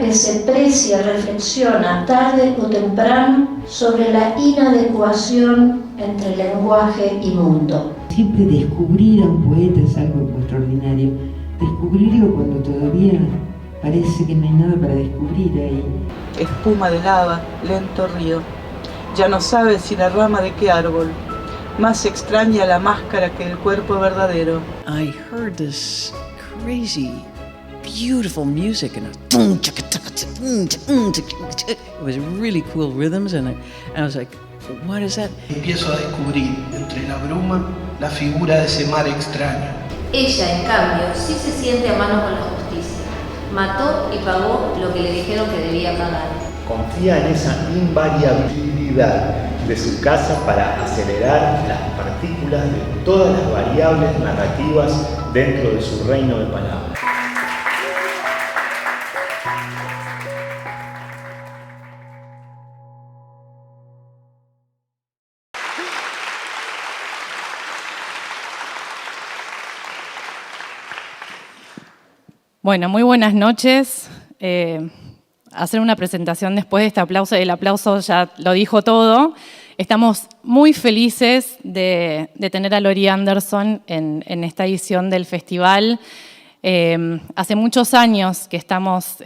que se precia, reflexiona tarde o temprano sobre la inadecuación entre lenguaje y mundo. Siempre descubrir a un poeta es algo extraordinario. Descubrirlo cuando todavía parece que no hay nada para descubrir ahí. Espuma de lava, lento río. Ya no sabe si la rama de qué árbol. Más extraña la máscara que el cuerpo verdadero. I heard this crazy, beautiful music and it was really cool rhythms and I was like, what is that? Empiezo a descubrir entre la bruma la figura de ese mar extraño. Ella, en cambio, sí se siente a mano con la justicia. Mató y pagó lo que le dijeron que debía pagar. Confía en esa invariabilidad de su casa para acelerar las partículas de todas las variables narrativas dentro de su reino de palabras. Bueno, muy buenas noches. Hacer una presentación después de este aplauso, el aplauso ya lo dijo todo. Estamos muy felices de tener a Laurie Anderson en esta edición del festival. Hace muchos años que estamos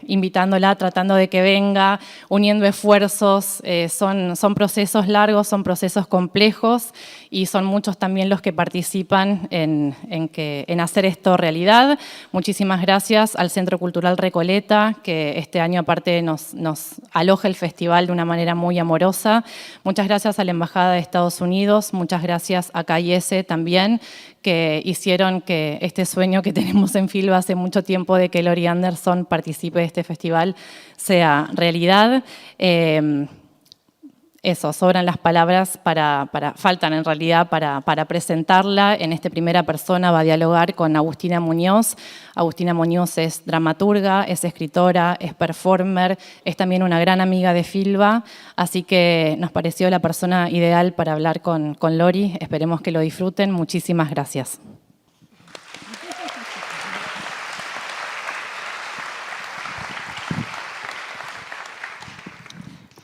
invitándola, tratando de que venga, uniendo esfuerzos. Son procesos largos, son procesos complejos y son muchos también los que participan en hacer esto realidad. Muchísimas gracias al Centro Cultural Recoleta, que este año aparte nos aloja el festival de una manera muy amorosa. Muchas gracias a la Embajada de Estados Unidos, muchas gracias a K&S también, que hicieron que este sueño que tenemos en Filba hace mucho tiempo de que Laurie Anderson participe de este festival sea realidad. Eso, sobran las palabras faltan en realidad para presentarla. En esta primera persona va a dialogar con Agustina Muñoz. Agustina Muñoz es dramaturga, es escritora, es performer, es también una gran amiga de Filba, así que nos pareció la persona ideal para hablar con Laurie. Esperemos que lo disfruten. Muchísimas gracias.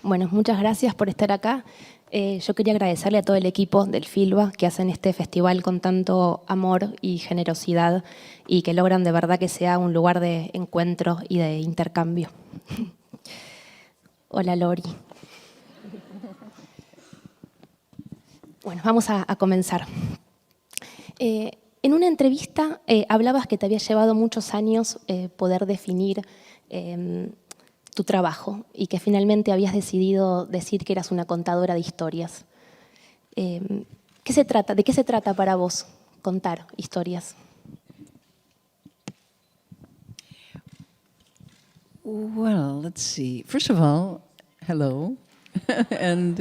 Bueno, muchas gracias por estar acá. Yo quería agradecerle a todo el equipo del Filba que hacen este festival con tanto amor y generosidad y que logran de verdad que sea un lugar de encuentro y de intercambio. Hola, Laurie. Bueno, vamos a comenzar. En una entrevista hablabas que te había llevado muchos años poder definir tu trabajo y que finalmente habías decidido decir que eras una contadora de historias. ¿De qué se trata para vos contar historias? Well, let's see. First of all, hello. And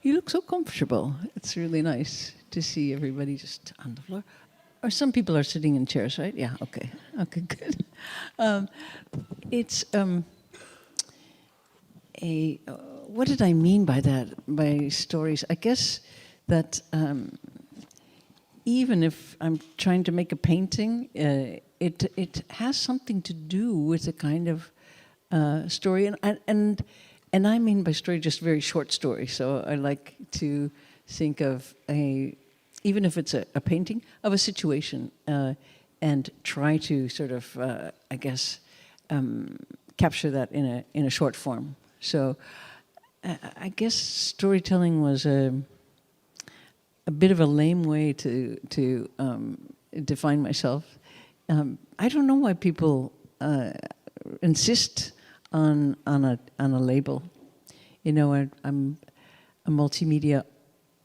you look so comfortable. It's really nice to see everybody just on the floor. Or some people are sitting in chairs, right? Yeah, okay. Okay, good. What did I mean by that, by stories? I guess that even if I'm trying to make a painting, it has something to do with a kind of story. And I mean by story just very short story. So I like to think of even if it's a painting, of a situation and try to sort of, I guess, capture that in a short form. So I guess storytelling was a bit of a lame way to define myself. I don't know why people insist on a label. You know, I'm a multimedia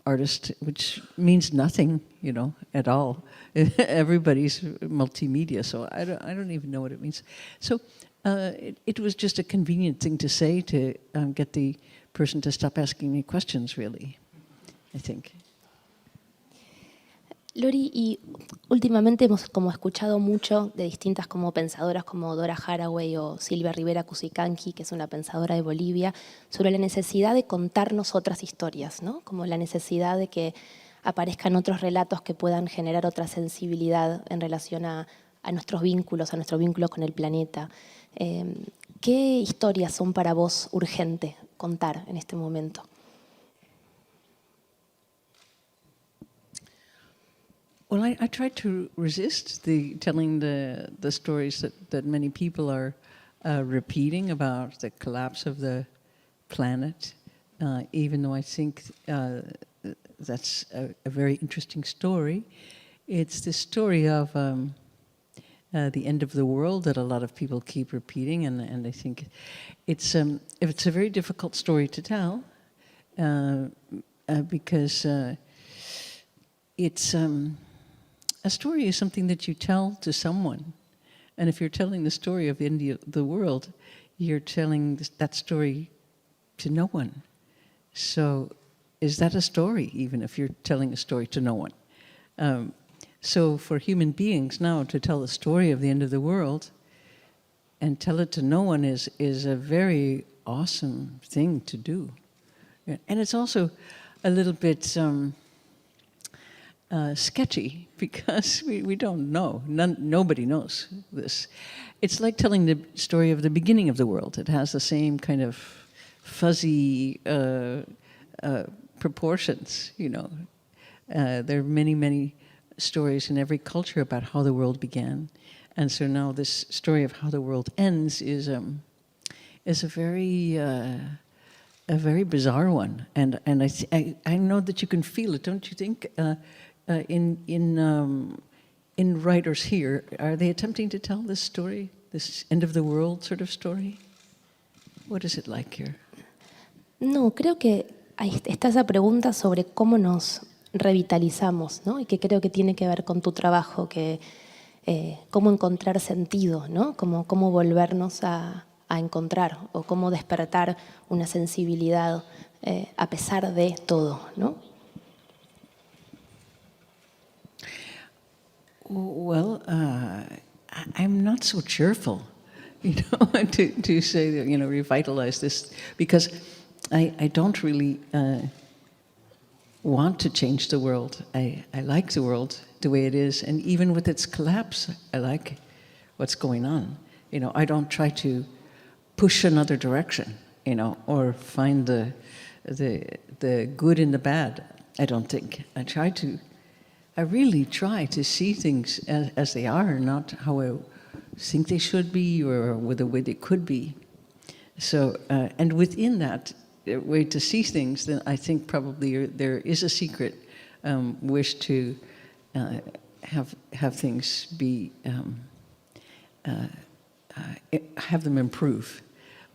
artist, which means nothing, you know, at all. Everybody's multimedia, so I don't even know what it means. So it was just a convenient thing to say to get the person to stop asking me questions, really, I think. Laurie, y últimamente hemos como escuchado mucho de distintas como pensadoras como Dora Haraway o Silvia Rivera Cusicanqui, que es una pensadora de Bolivia, sobre la necesidad de contarnos otras historias, ¿no? Como la necesidad de que aparezcan otros relatos que puedan generar otra sensibilidad en relación a nuestros vínculos, a nuestro vínculo con el planeta. ¿Qué historias son para vos urgente contar en este momento? Well, I try to resist telling the stories that many people are repeating about the collapse of the planet, even though I think that's a very interesting story. It's the story of the end of the world that a lot of people keep repeating, and I think it's a very difficult story to tell because it's a story is something that you tell to someone, and if you're telling the story of the end of the world, you're telling that story to no one. So, is that a story, even if you're telling a story to no one? So for human beings now to tell the story of the end of the world and tell it to no one is a very awesome thing to do. And it's also a little bit sketchy because we don't know. Nobody knows this. It's like telling the story of the beginning of the world. It has the same kind of fuzzy proportions, you know. There are many stories in every culture about how the world began, and so now this story of how the world ends is a very bizarre one, and I know that you can feel it, don't you think? In writers here, are they attempting to tell this story, this end of the world sort of story? What is it like here? No, creo que está esa pregunta sobre cómo nos revitalizamos, ¿no? Y que creo que tiene que ver con tu trabajo, que cómo encontrar sentido, ¿no? Cómo volvernos a encontrar o cómo despertar una sensibilidad a pesar de todo, ¿no? Well, I'm not so cheerful, you know, to say that, you know, revitalize this, because I don't really want to change the world. I like the world the way it is, and even with its collapse, I like what's going on. You know, I don't try to push another direction, you know, or find the good in the bad. I don't think. I really try to see things as they are, not how I think they should be or with the way they could be. So, and within that way to see things, then I think probably there is a secret wish to have things be, have them improve.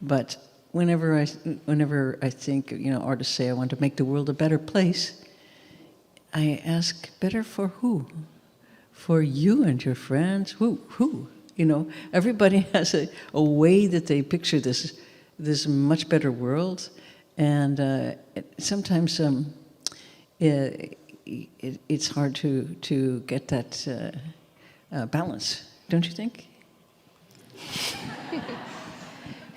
But whenever I think, you know, artists say I want to make the world a better place, I ask, better for who? For you and your friends? Who? You know, everybody has a way that they picture this much better world, and sometimes it's hard to get that balance, don't you think?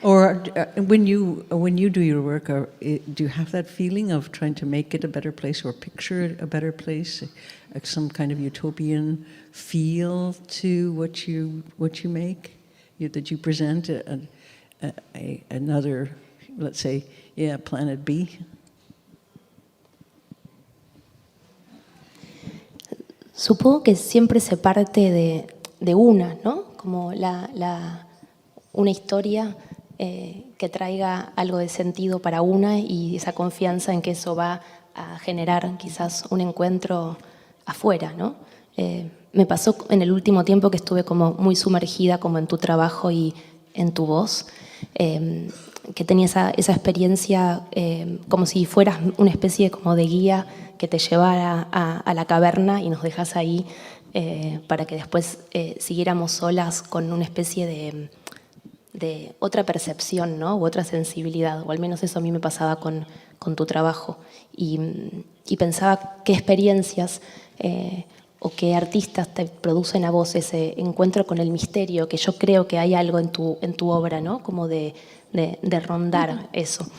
Or when you do your work, do you have that feeling of trying to make it a better place or picture it a better place, some kind of utopian feel to what you make, that you present another, let's say, planet B? Supongo que siempre se parte de una, ¿no? Como una historia que traiga algo de sentido para una y esa confianza en que eso va a generar quizás un encuentro afuera, ¿no? Me pasó en el último tiempo que estuve como muy sumergida como en tu trabajo y en tu voz, que tenía esa experiencia como si fueras una especie como de guía que te llevara a la caverna y nos dejas ahí para que después siguiéramos solas con una especie de otra percepción, ¿no? U otra sensibilidad, o al menos eso a mí me pasaba con tu trabajo. Y pensaba qué experiencias o qué artistas te producen a vos ese encuentro con el misterio, que yo creo que hay algo en tu obra, ¿no? Como de rondar eso.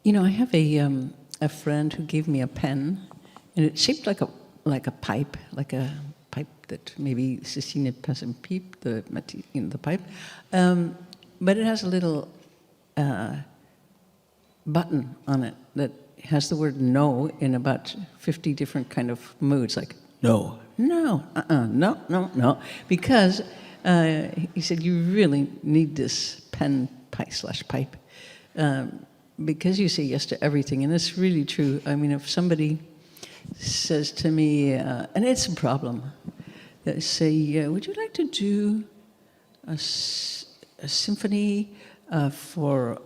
You know, I have a friend who gave me a pen, and it's shaped like a pipe, like a pipe that maybe Cecine Passen Piep, the pipe, but it has a little button on it that has the word no in about 50 different kind of moods, like no, no, no, because he said you really need this pen pipe, because you say yes to everything, and it's really true. I mean, if somebody says to me, and it's a problem, they say, would you like to do a symphony for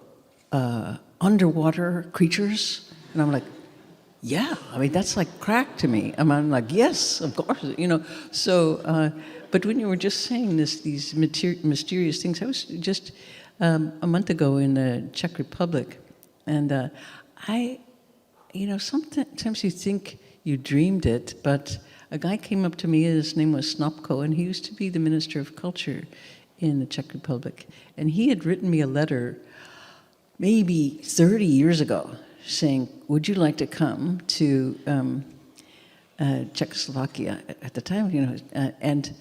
underwater creatures? And I'm like, yeah, I mean, that's like crack to me. I'm like, yes, of course, So, but when you were just saying these mysterious things, I was just a month ago in the Czech Republic, and sometimes you think you dreamed it, but a guy came up to me, his name was Snopko, and he used to be the Minister of Culture in the Czech Republic. And he had written me a letter maybe 30 years ago saying, would you like to come to Czechoslovakia at the time, and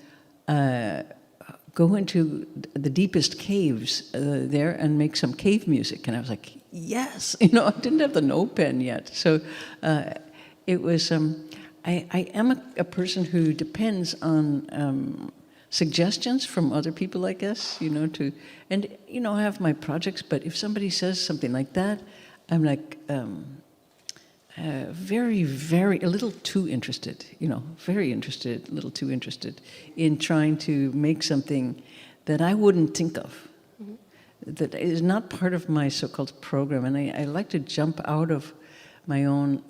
go into the deepest caves there and make some cave music. And I was like, yes, I didn't have the no pen yet. So it was, I am a person who depends on suggestions from other people, I guess, I have my projects, but if somebody says something like that, I'm like, very, very, a little too interested, very interested, a little too interested in trying to make something that I wouldn't think of, that is not part of my so-called program. And I like to jump out of my own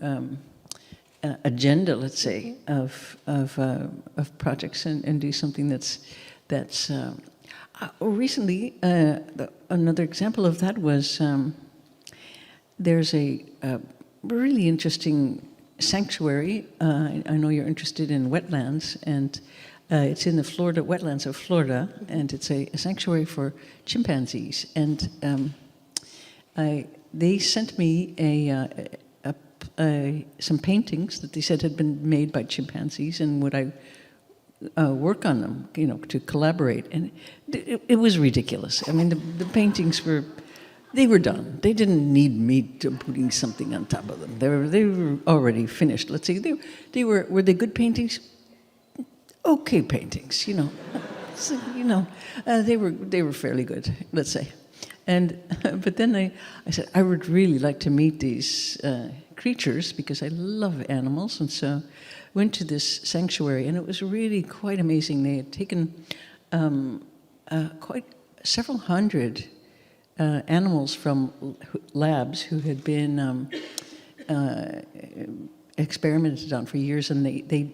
agenda, let's say, of projects and do something that's recently, another example of that was there's a really interesting sanctuary. I know you're interested in wetlands, and it's in the wetlands of Florida, and it's a sanctuary for chimpanzees. And they sent me some paintings that they said had been made by chimpanzees, and would I work on them, to collaborate. And it was ridiculous. I mean, the paintings were done. They didn't need me to putting something on top of them. They were already finished. Let's say were they good paintings? Okay paintings, So, they were fairly good, let's say. And but then I said I would really like to meet these creatures because I love animals, and so went to this sanctuary, and it was really quite amazing. They had taken quite several hundred animals from labs who had been experimented on for years, and they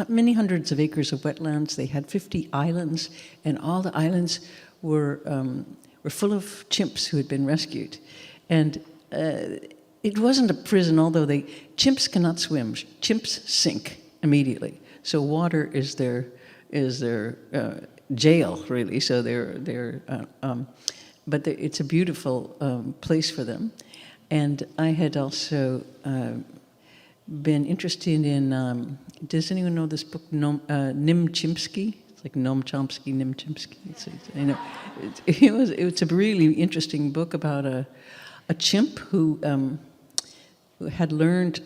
many hundreds of acres of wetlands. They had 50 islands, and all the islands were full of chimps who had been rescued. And it wasn't a prison, although chimps cannot swim. Chimps sink immediately. So water is their jail, really. So but it's a beautiful place for them. And I had also been interested in, does anyone know this book, Nim Chimpsky? It's like Noam Chomsky, Nim Chimpsky. It's a really interesting book about a chimp who had learned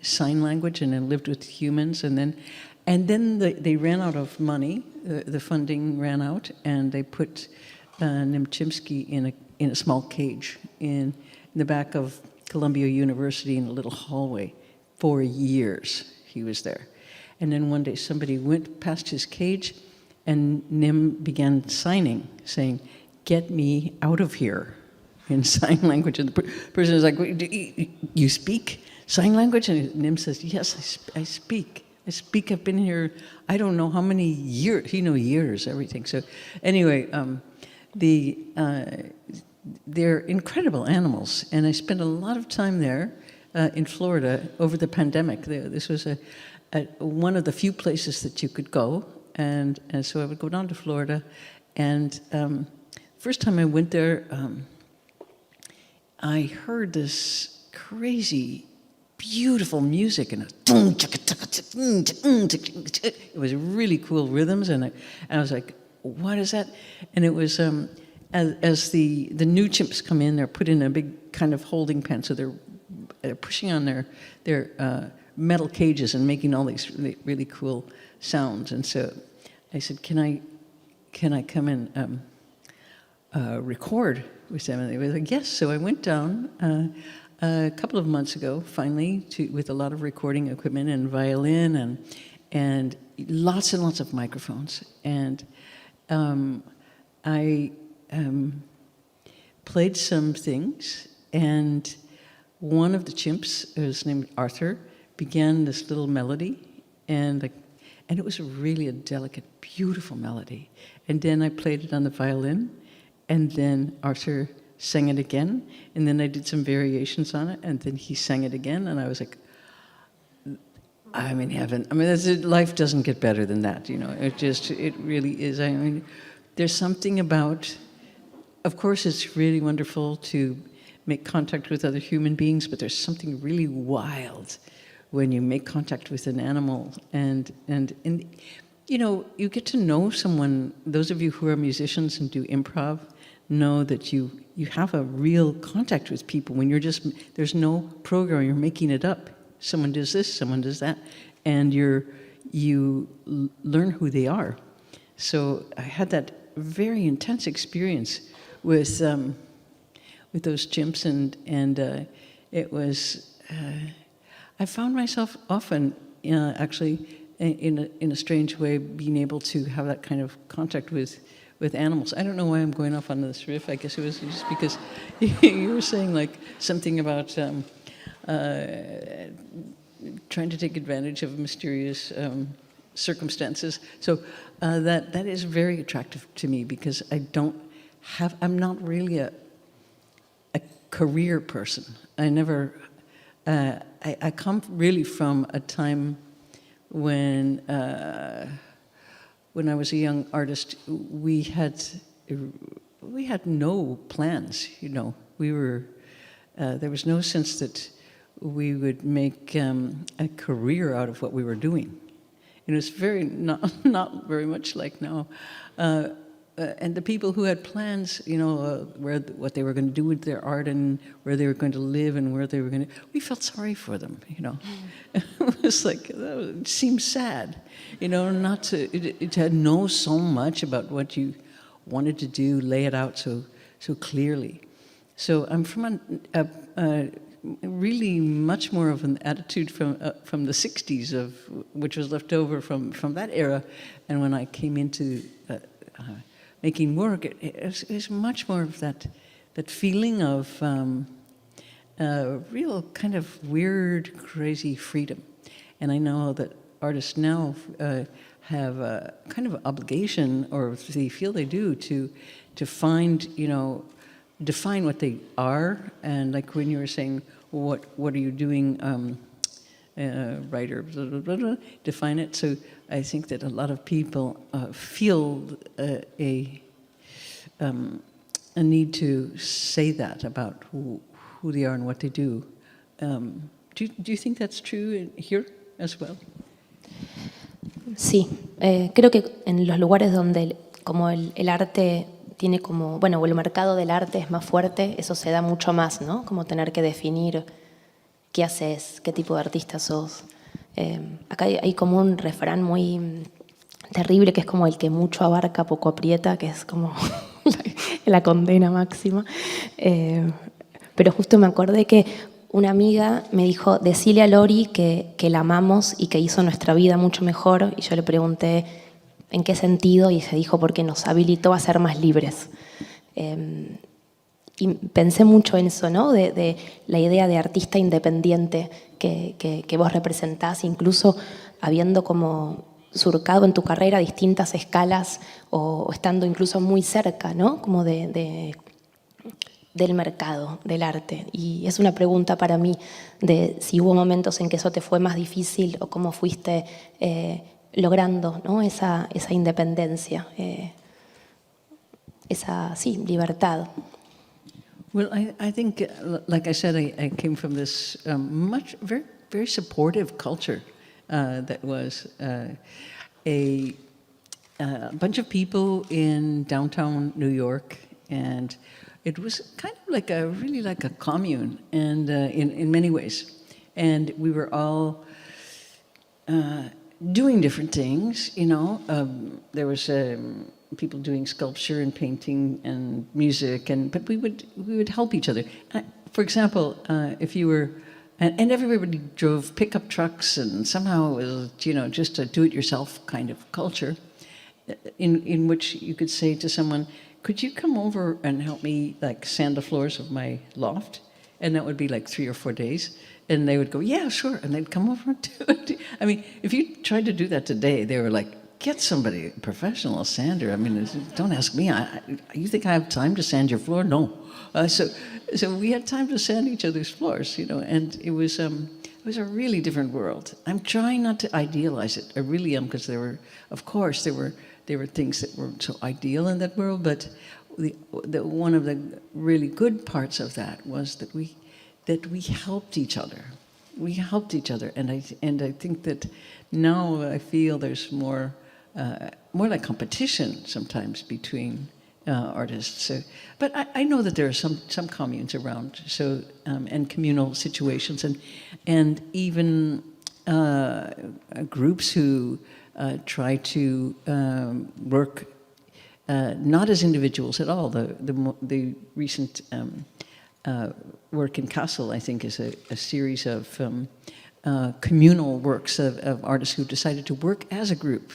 sign language and then lived with humans, and then they ran out of money. The funding ran out, and they put Nim Chimpsky in a small cage in the back of Columbia University in a little hallway. For years he was there. And then one day somebody went past his cage, and Nim began signing, saying, "Get me out of here," in sign language. And the person is like, "You speak sign language?" And Nim says, "Yes, I speak. I've been here, I don't know how many years." Years, everything. So anyway, they're incredible animals. And I spent a lot of time there in Florida over the pandemic. This was one of the few places that you could go. And so I would go down to Florida. And first time I went there, I heard this crazy beautiful music, and it was really cool rhythms, and I was like, what is that? And it was, as the new chimps come in, they're put in a big kind of holding pen, so they're pushing on their metal cages and making all these really cool sounds. And so I said, can I come and record with them? And they were like, yes. So I went down a couple of months ago, finally, with a lot of recording equipment and violin and lots and lots of microphones. And I played some things, and one of the chimps, who's named Arthur, began this little melody, and it was really a delicate, beautiful melody. And then I played it on the violin, and then Arthur sang it again, and then I did some variations on it, and then he sang it again, and I was like, I'm in heaven. I mean, life doesn't get better than that, you know. It really is. I mean, there's something about, of course, it's really wonderful to make contact with other human beings, but there's something really wild when you make contact with an animal, and you know, you get to know someone. Those of you who are musicians and do improv know that you have a real contact with people when there's no program, you're making it up. Someone does this, someone does that, and you learn who they are. So I had that very intense experience with those chimps, and it was. I found myself often, actually, in a strange way, being able to have that kind of contact with animals. I don't know why I'm going off on this riff. I guess it was just because you were saying like something about trying to take advantage of mysterious circumstances. So that is very attractive to me, because I'm not really a career person. I never. I come really from a time when I was a young artist, we had no plans. You know, there was no sense that we would make a career out of what we were doing. It was not very much like now. And the people who had plans, you know, what they were going to do with their art and where they were going to live and where they were going to, we felt sorry for them, you know. It was like, it seemed sad, you know, not to know so much about what you wanted to do, lay it out so clearly. So I'm from a really much more of an attitude from the 60s, which was left over from that era, and when I came into making work, it was much more of that feeling of real kind of weird, crazy freedom. And I know that artists now have a kind of obligation, or they feel they do, to find, you know, define what they are. And like when you were saying, what are you doing, writer, blah, blah, blah, blah, define it. So I think that a lot of people feel a need to say that about who they are and what they do. Do you think that's true here as well? Sí, creo que en los lugares donde como el arte tiene como, bueno, o el mercado del arte es más fuerte, eso se da mucho más, ¿no? Como tener que definir qué haces, qué tipo de artista sos. Acá hay como un refrán muy terrible que es como el que mucho abarca, poco aprieta, que es como la condena máxima. Pero justo me acordé que una amiga me dijo, decile a Laurie que la amamos y que hizo nuestra vida mucho mejor. Y yo le pregunté en qué sentido, y se dijo porque nos habilitó a ser más libres. Y pensé mucho en eso, ¿no? De la idea de artista independiente que vos representás, incluso habiendo como surcado en tu carrera distintas escalas o estando incluso muy cerca, ¿no? Como del mercado, del arte. Y es una pregunta para mí de si hubo momentos en que eso te fue más difícil o cómo fuiste logrando, ¿no? esa independencia, esa libertad. Well, I think, like I said, I came from this very, very supportive culture that was a bunch of people in downtown New York, and it was kind of like really like a commune, and in many ways. And we were all doing different things, you know. There was people doing sculpture and painting and music, but we would help each other. For example, if you were, and everybody drove pickup trucks, and somehow it was, you know, just a do-it-yourself kind of culture, in which you could say to someone, "Could you come over and help me like sand the floors of my loft?" And that would be like 3 or 4 days. And they would go, "Yeah, sure." And they'd come over and do it. I mean, if you tried to do that today, they were like, "Get somebody, a professional sander. I mean, don't ask me. You think I have time to sand your floor? No." So we had time to sand each other's floors, you know, and it was a really different world. I'm trying not to idealize it. I really am, because there were things that weren't so ideal in that world, but one of the really good parts of that was that we helped each other. We helped each other, and I think that now I feel there's more like competition sometimes between artists. So, but I know that there are some communes around, so and communal situations, and even groups who try to work not as individuals at all. The recent work in Kassel, I think, is a series of communal works of artists who decided to work as a group.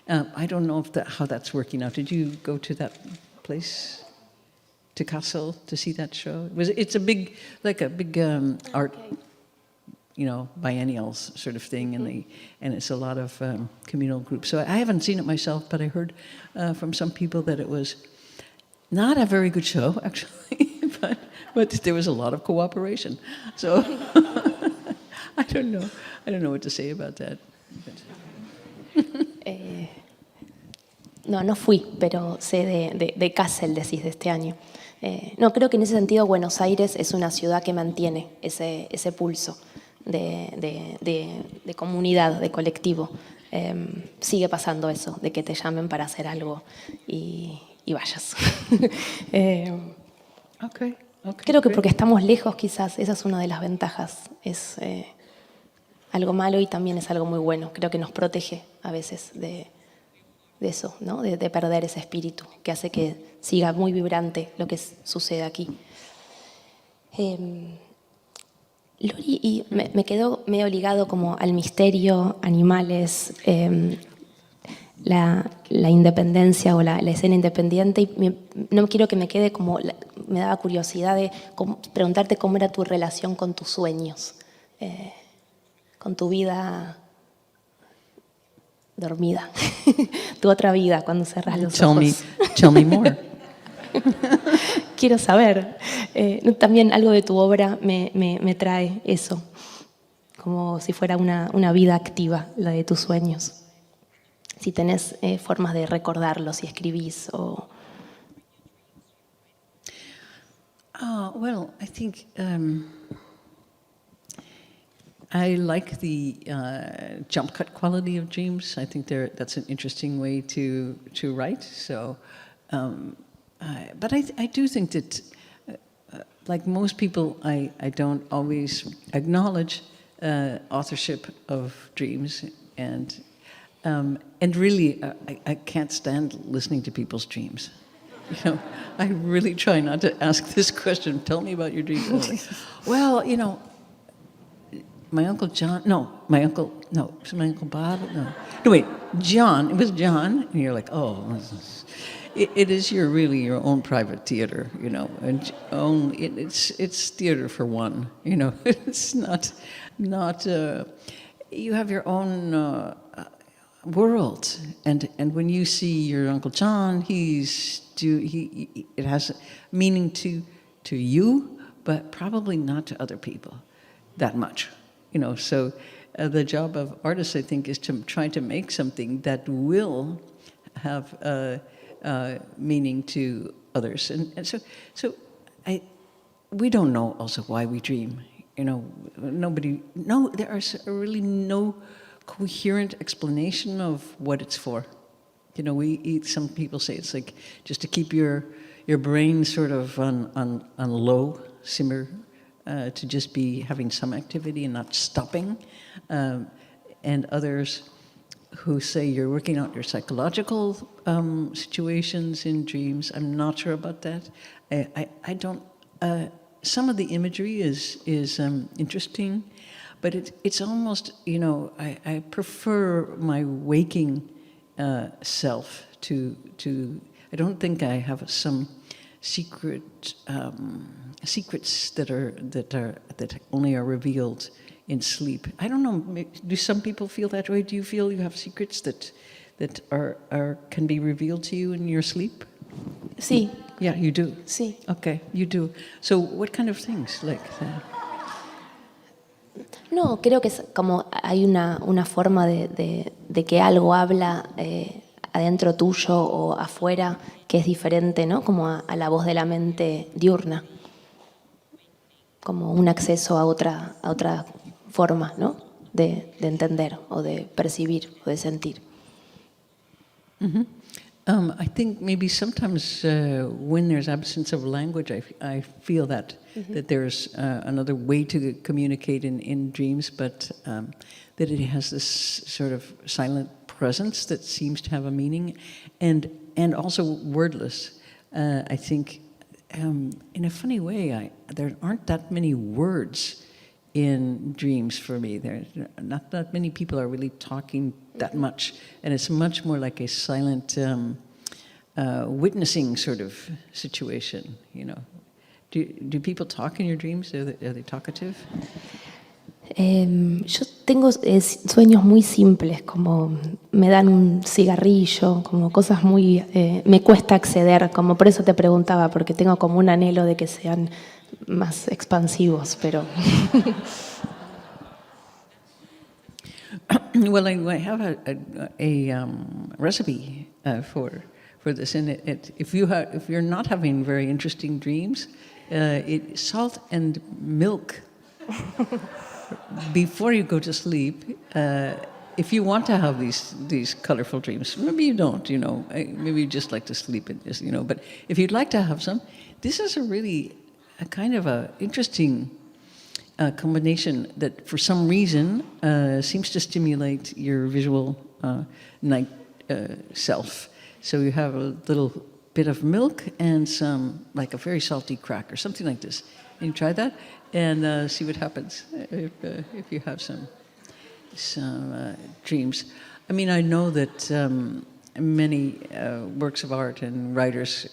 I don't know how that's working out. Did you go to that place, to Kassel, to see that show? It's a big art, you know, biennials sort of thing, and it's a lot of communal groups. So I haven't seen it myself, but I heard from some people that it was not a very good show, actually, but there was a lot of cooperation. So I don't know what to say about that. No fui, pero sé de Kassel, decís, de este año. No, creo que en ese sentido Buenos Aires es una ciudad que mantiene ese pulso de comunidad, de colectivo. Sigue pasando eso, de que te llamen para hacer algo y vayas. Okay, creo que porque estamos lejos, quizás, esa es una de las ventajas. Es algo malo y también es algo muy bueno. Creo que nos protege a veces de eso, ¿no? De perder ese espíritu que hace que siga muy vibrante lo que sucede aquí. Laurie, y me quedó medio ligado como al misterio, animales, la independencia o la escena independiente, y no quiero que me quede como, me daba curiosidad de preguntarte cómo era tu relación con tus sueños, con tu vida dormida, tu otra vida cuando cerras los ojos. Tell me more. Quiero saber. También algo de tu obra me trae eso, como si fuera una vida activa, la de tus sueños. Si tenés formas de recordarlos, si escribís o... Well, I think I like the jump cut quality of dreams. I think that's an interesting way to write. So, but I do think that, like most people, I don't always acknowledge authorship of dreams, and really I can't stand listening to people's dreams. You know, I really try not to ask this question. Tell me about your dreams. Like, well, you know, my uncle Bob. No, wait, John. It was John, and you're like, oh, it is your own private theater, you know, and it's theater for one, you know. It's not. You have your own world, and when you see your Uncle John, it has meaning to you, but probably not to other people that much. You know, so the job of artists, I think, is to try to make something that will have meaning to others, and so we don't know also why we dream. You know, there is really no coherent explanation of what it's for. You know, some people say it's like just to keep your brain sort of on low simmer, to just be having some activity and not stopping. And others who say you're working out your psychological situations in dreams. I'm not sure about that. I don't. Some of the imagery is interesting, but it's almost, you know, I prefer my waking self to. I don't think I have some secrets that only are revealed in sleep. I don't know. Do some people feel that way? Do you feel you have secrets that can be revealed to you in your sleep? Sí. Yeah, you do. Sí. Okay, you do. So, what kind of things like that? No, creo que es como hay una forma de que algo habla adentro tuyo o afuera que es diferente, ¿no? Como a la voz de la mente diurna. Como un acceso a otra forma, ¿no? de entender o de percibir o de sentir. Mm-hmm. I think maybe sometimes when there's absence of language, I feel that that there's another way to communicate in dreams, but that it has this sort of silent presence that seems to have a meaning, and also wordless. I think in a funny way, there aren't that many words in dreams for me. There not that many people are really talking that much, and it's much more like a silent witnessing sort of situation. You know, do people talk in your dreams? Are they talkative? Yo tengo sueños muy simples, como me dan un cigarrillo, como cosas muy... me cuesta acceder, como por eso te preguntaba, porque tengo como un anhelo de que sean más expansivos, pero... Well, I have a recipe for this, and if you're not having very interesting dreams, salt and milk before you go to sleep. If you want to have these colorful dreams, maybe you don't, you know, maybe you just like to sleep and just, you know. But if you'd like to have some, this is a kind of a interesting combination that, for some reason, seems to stimulate your visual night self. So you have a little bit of milk and some, like a very salty cracker, something like this. And you try that and see what happens if you have some dreams. I mean, I know that many works of art and writers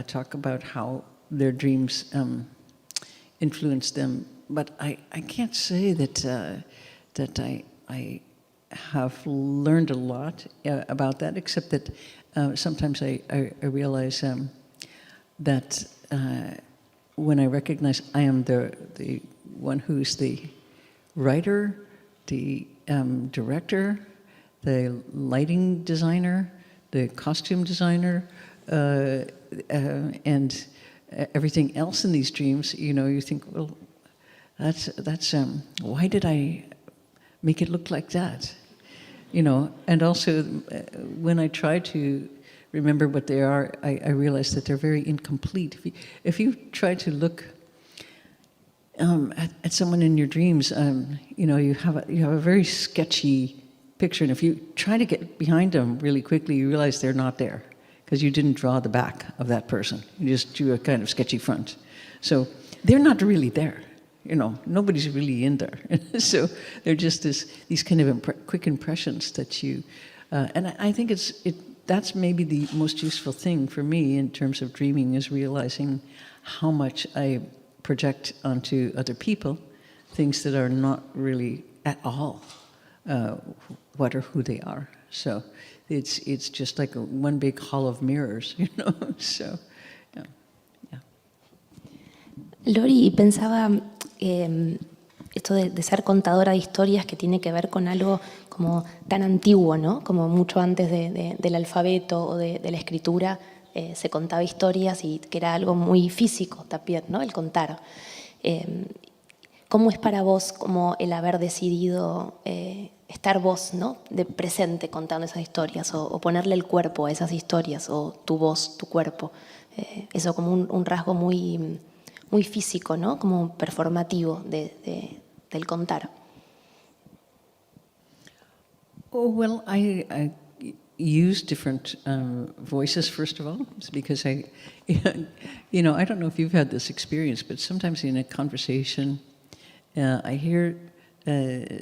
talk about how their dreams influence them, but I can't say that I have learned a lot about that, except that sometimes I realize that when I recognize I am the one who's the writer, the director, the lighting designer, the costume designer, and everything else in these dreams, you know, you think, well, that's why did I make it look like that? You know, and also when I try to remember what they are, I realize that they're very incomplete. If you try to look at someone in your dreams, you know, you have a very sketchy picture, and if you try to get behind them really quickly, you realize they're not there because you didn't draw the back of that person. You just drew a kind of sketchy front. So they're not really there. You know, nobody's really in there. So they're just these kind of quick impressions that you, and I think that's maybe the most useful thing for me in terms of dreaming, is realizing how much I project onto other people things that are not really at all what or who they are. So it's just like one big hall of mirrors, you know. So yeah. Laurie, pensaba esto de ser contadora de historias, que tiene que ver con algo como tan antiguo, ¿no? Como mucho antes del alfabeto o de la escritura, se contaba historias y que era algo muy físico también, ¿no? El contar. ¿Cómo es para vos como el haber decidido estar vos, ¿no? De presente contando esas historias o ponerle el cuerpo a esas historias o tu voz, tu cuerpo? Eso como un rasgo muy, muy físico, ¿no? Como performativo del contar. Oh, well, I use different voices, first of all, because I don't know if you've had this experience, but sometimes in a conversation, I hear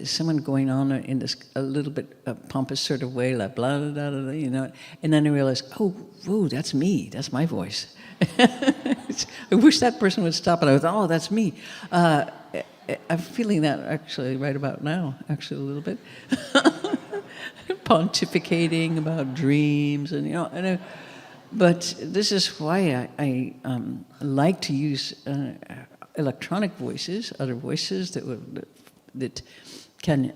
someone going on in this a little bit pompous sort of way, like blah, blah, blah, blah, and then I realize, oh, whoa, that's me, that's my voice. I wish that person would stop, and I was, oh, that's me. I'm feeling that actually right about now, actually a little bit. Pontificating about dreams, and but this is why I like to use electronic voices, other voices that can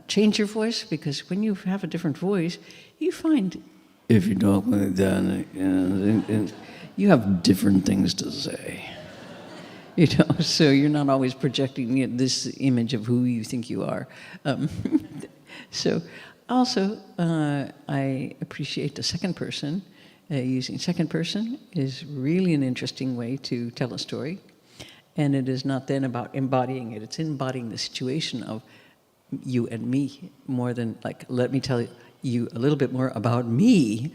change your voice, because when you have a different voice, you find if you talk like that, you have different things to say. So you're not always projecting this image of who you think you are. So also, I appreciate the second person. Using second person is really an interesting way to tell a story. And it is not then about embodying it. It's embodying the situation of you and me more than like, let me tell you a little bit more about me,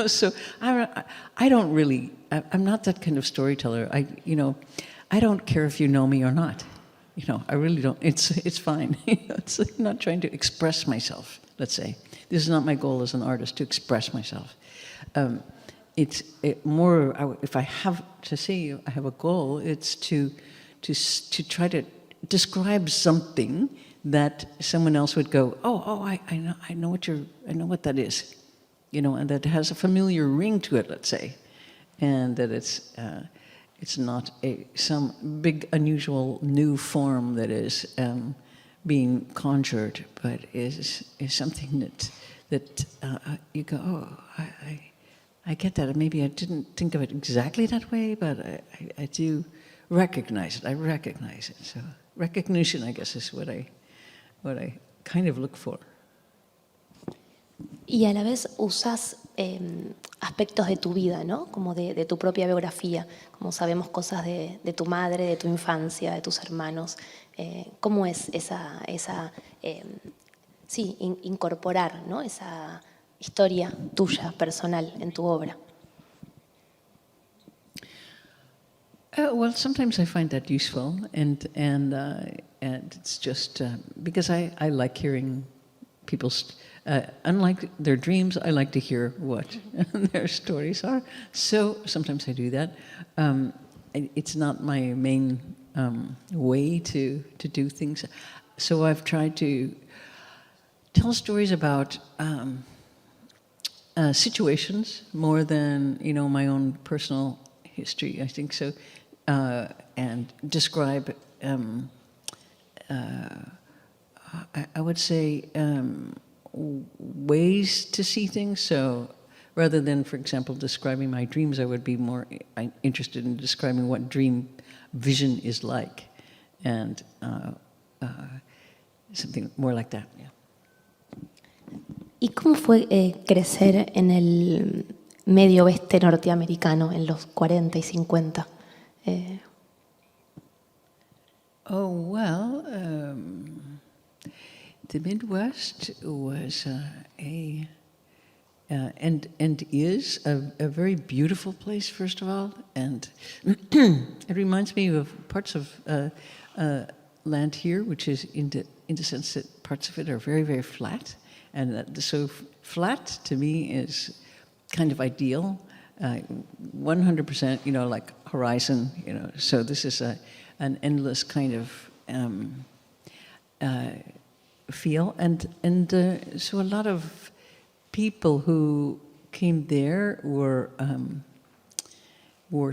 So I don't really, I'm not that kind of storyteller. I don't care if you know me or not. I really don't. It's fine. It's like not trying to express myself, let's say. This is not my goal as an artist, to express myself. It's more, if I have to say I have a goal, it's to try to describe something that someone else would go, I know what that is, and that has a familiar ring to it, let's say, and that it's not some big, unusual, new form that is being conjured, but is something that you go, oh, I get that. Maybe I didn't think of it exactly that way, but I do recognize it. I recognize it. So recognition, I guess, is what I kind of look for. Y a la vez usas aspectos de tu vida, ¿no? Como de tu propia biografía, como sabemos cosas de tu madre, de tu infancia, de tus hermanos. ¿Cómo es incorporar, ¿no? Esa historia tuya, personal, en tu obra? Well, sometimes I find that useful, and it's just because I like hearing people's. Unlike their dreams, I like to hear what their stories are. So sometimes I do that. It's not my main way to do things. So I've tried to tell stories about situations more than my own personal history. I think so, and describe. I would say. Ways to see things. So rather than, for example, describing my dreams, I would be more interested in describing what dream vision is like, and something more like that. Yeah. ¿Y cómo fue crecer en el medio oeste norteamericano en los 40 y 50? Oh, well, the Midwest was and is a very beautiful place, first of all, and it reminds me of parts of land here, which is in the sense that parts of it are very, very flat, and so flat to me is kind of ideal, 100%, like horizon, So this is an endless kind of feel, and so a lot of people who came there were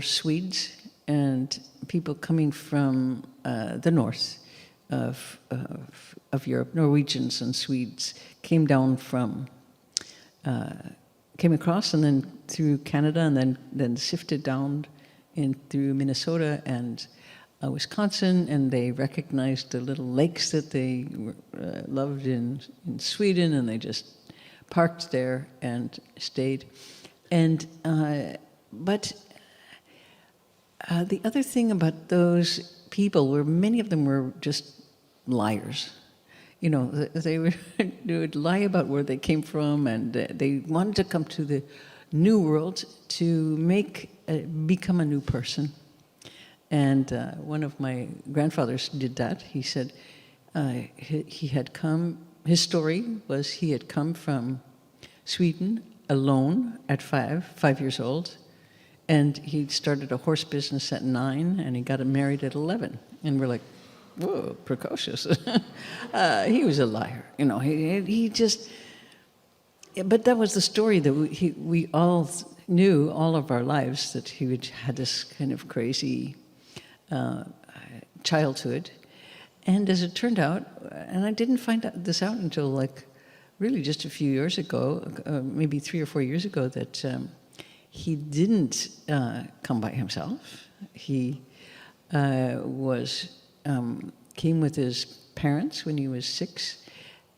Swedes and people coming from the north of Europe. Norwegians and Swedes came down from came across, and then through Canada, and then sifted down in through Minnesota and Wisconsin, and they recognized the little lakes that they loved in Sweden, and they just parked there and stayed. And but the other thing about those people were many of them were just liars. You know, they would lie about where they came from, and they wanted to come to the new world to become a new person. And one of my grandfathers did that. He said he had come, his story was he had come from Sweden alone at 5 years old, and he started a horse business at 9, and he got married at 11. And we're like, whoa, precocious. He was a liar, you know, he just, but that was the story that we all knew all of our lives, that he had this kind of crazy childhood. And as it turned out, and I didn't find this out until like really just a few years ago, maybe 3 or 4 years ago, that he didn't come by himself. He came with his parents when he was 6,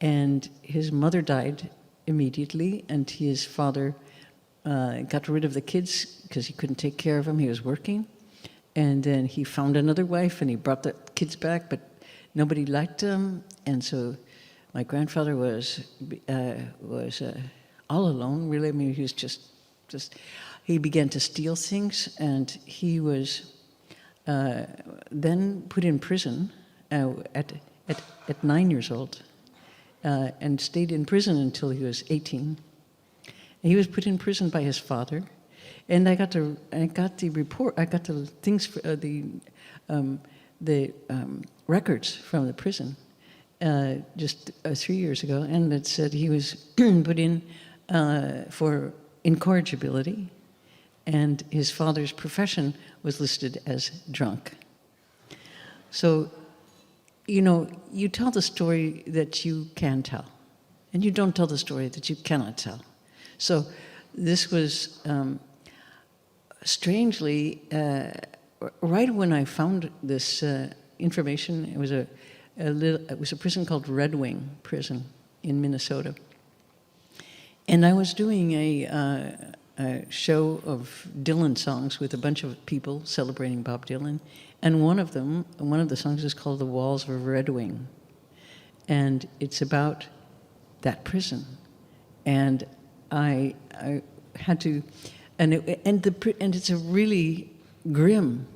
and his mother died immediately, and his father got rid of the kids because he couldn't take care of them. He was working. And then he found another wife, and he brought the kids back, but nobody liked him. And so my grandfather was all alone, really. I mean, he was just he began to steal things, and he was then put in prison at 9 years old, and stayed in prison until he was 18. And he was put in prison by his father. And I got the report. I got the things, the records from the prison just 3 years ago, and it said he was put in for incorrigibility, and his father's profession was listed as drunk. So, you know, you tell the story that you can tell, and you don't tell the story that you cannot tell. So this was. Strangely, right when I found this information, it was a prison called Red Wing Prison in Minnesota, and I was doing a show of Dylan songs with a bunch of people celebrating Bob Dylan, and one of the songs is called "The Walls of Red Wing," and it's about that prison, and I had to. And it's a really grim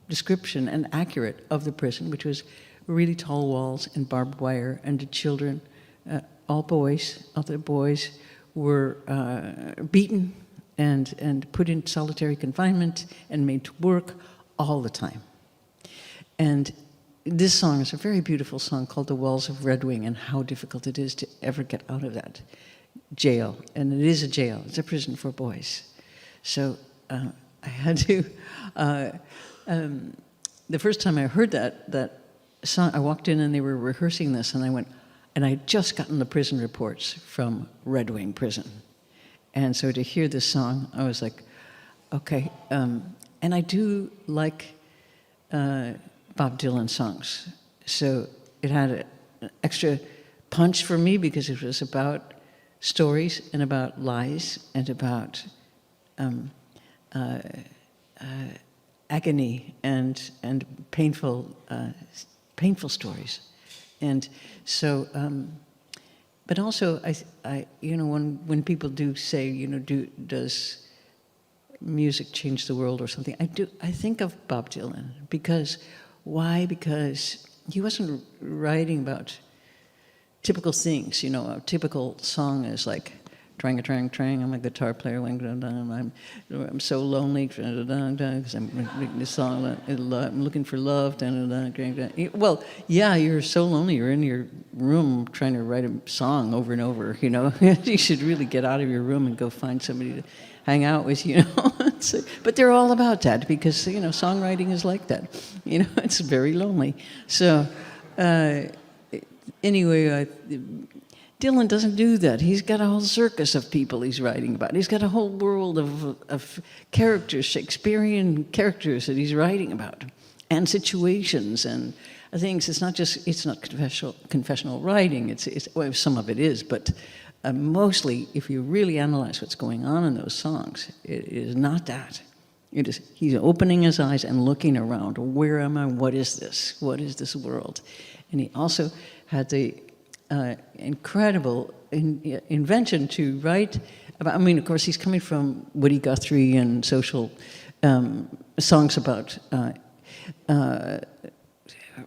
description and accurate of the prison, which was really tall walls and barbed wire, and the children, all the boys were beaten and put in solitary confinement and made to work all the time. And this song is a very beautiful song called "The Walls of Red Wing," and how difficult it is to ever get out of that jail. And it is a jail, it's a prison for boys. So I had to, the first time I heard that song, I walked in and they were rehearsing this, and I went, and I had just gotten the prison reports from Red Wing Prison. And so to hear this song, I was like, okay. And I do like Bob Dylan songs. So it had an extra punch for me because it was about stories and about lies and about agony and painful stories, and so. But also, I you know, when people do say, you know, does music change the world or something? I think of Bob Dylan because why? Because he wasn't writing about typical things. You know, a typical song is like. Trang, I'm a guitar player, I'm so lonely, because I'm making this song, I'm looking for love, well, yeah, you're so lonely, you're in your room trying to write a song over and over, you know, you should really get out of your room and go find somebody to hang out with, you know, but they're all about that, because, you know, songwriting is like that, you know, it's very lonely, so, anyway, Dylan doesn't do that. He's got a whole circus of people he's writing about. He's got a whole world of characters, Shakespearean characters that he's writing about, and situations and things. It's not confessional writing. Well, some of it is, but mostly, if you really analyze what's going on in those songs, it is not that. It is he's opening his eyes and looking around. Where am I? What is this? What is this world? And he also had the incredible invention to write about, I mean, of course, he's coming from Woody Guthrie and social songs about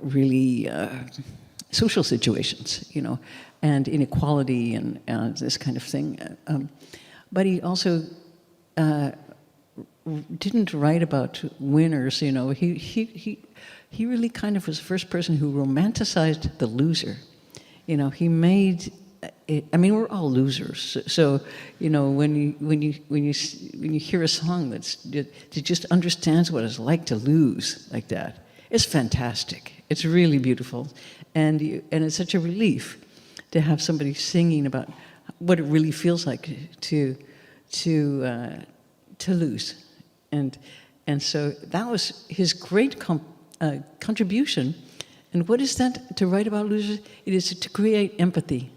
really social situations, you know, and inequality and this kind of thing. But he also didn't write about winners, you know. He really kind of was the first person who romanticized the loser. You know, he made it, I mean, we're all losers. So, you know, when you hear a song that just understands what it's like to lose like that, it's fantastic. It's really beautiful, and it's such a relief to have somebody singing about what it really feels like to lose, and so that was his great contribution. And what is that, to write about losers? It is to create empathy.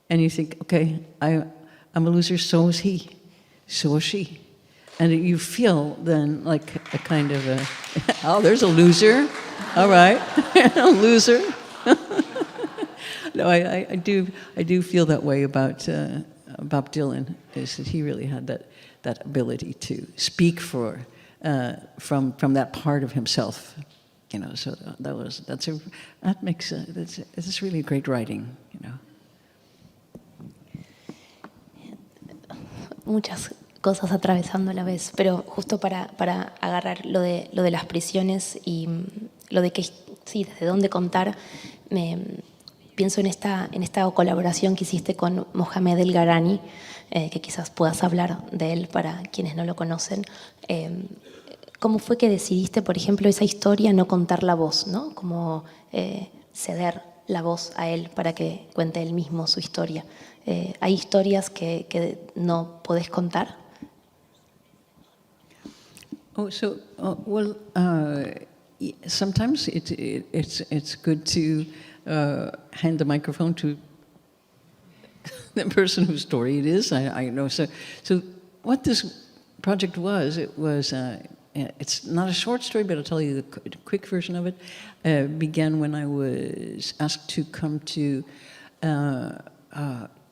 And you think, okay, I'm a loser, so is he, so is she. And you feel then like a kind of a, oh, there's a loser, all right, a loser. No, I do feel that way about Bob Dylan, is that he really had that ability to speak from that part of himself. You know, so that's really great writing, you know. Muchas cosas atravesando a la vez, pero justo para agarrar lo de las prisiones y lo de que sí, desde dónde contar, pienso en esta colaboración que hiciste con Mohamed El Garani, que quizás puedas hablar de él para quienes no lo conocen. ¿Cómo fue que decidiste, por ejemplo, esa historia, no contarla vos, ¿no? Como ceder la voz a él para que cuente él mismo su historia? ¿Hay historias que no podés contar? Oh, so well, sometimes it's good to hand the microphone to the person whose story it is. I know. So what this project was, it was. It's not a short story, but I'll tell you the quick version of it. Began when I was asked to come to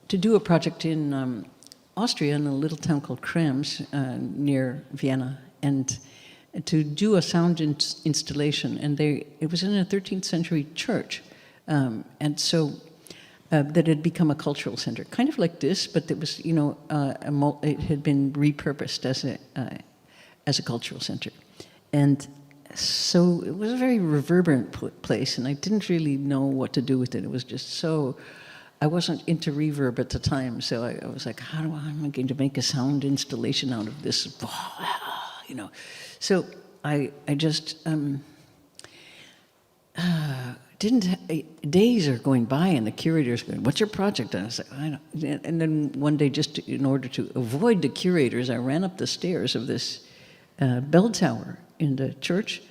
do a project in Austria, in a little town called Krems, near Vienna, and to do a sound installation. And it was in a 13th century church, and so that had become a cultural center, kind of like this, but it was, you know, it had been repurposed as a cultural center. And so it was a very reverberant place, and I didn't really know what to do with it. It was just so, I wasn't into reverb at the time, so I was like, how am I going to make a sound installation out of this, you know? So I just days are going by, and the curator's going, what's your project? And I was like, I don't. And then one day, just in order to avoid the curators, I ran up the stairs of this bell tower in the church,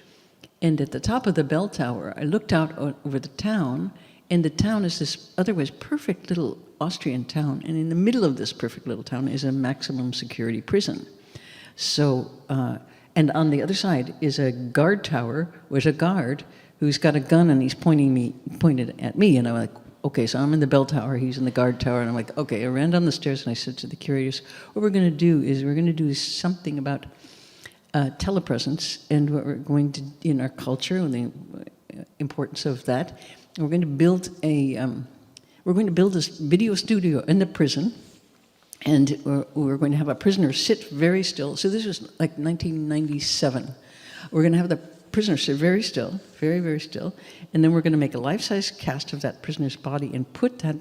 and at the top of the bell tower, I looked out over the town, and the town is this otherwise perfect little Austrian town, and in the middle of this perfect little town is a maximum security prison. So, and on the other side is a guard tower with a guard who's got a gun, and he's pointed at me, and I'm like, okay, so I'm in the bell tower, he's in the guard tower, and I'm like, okay, I ran down the stairs, and I said to the curators, what we're going to do is something about telepresence, and what we're going to, in our culture, and the importance of that. We're going to build this video studio in the prison, and we're going to have a prisoner sit very still. So this was like 1997. We're going to have the prisoner sit very still, very, very still, and then we're going to make a life-size cast of that prisoner's body and put that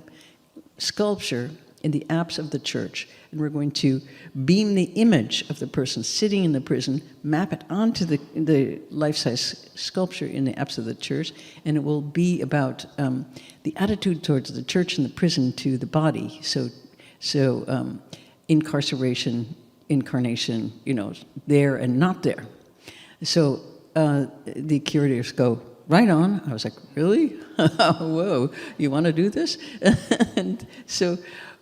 sculpture in the apse of the church, and we're going to beam the image of the person sitting in the prison, map it onto the life-size sculpture in the apse of the church, and it will be about the attitude towards the church and the prison to the body. So incarceration, incarnation, there and not there. So the curators go, right on. I was like, really? Whoa, you want to do this? And so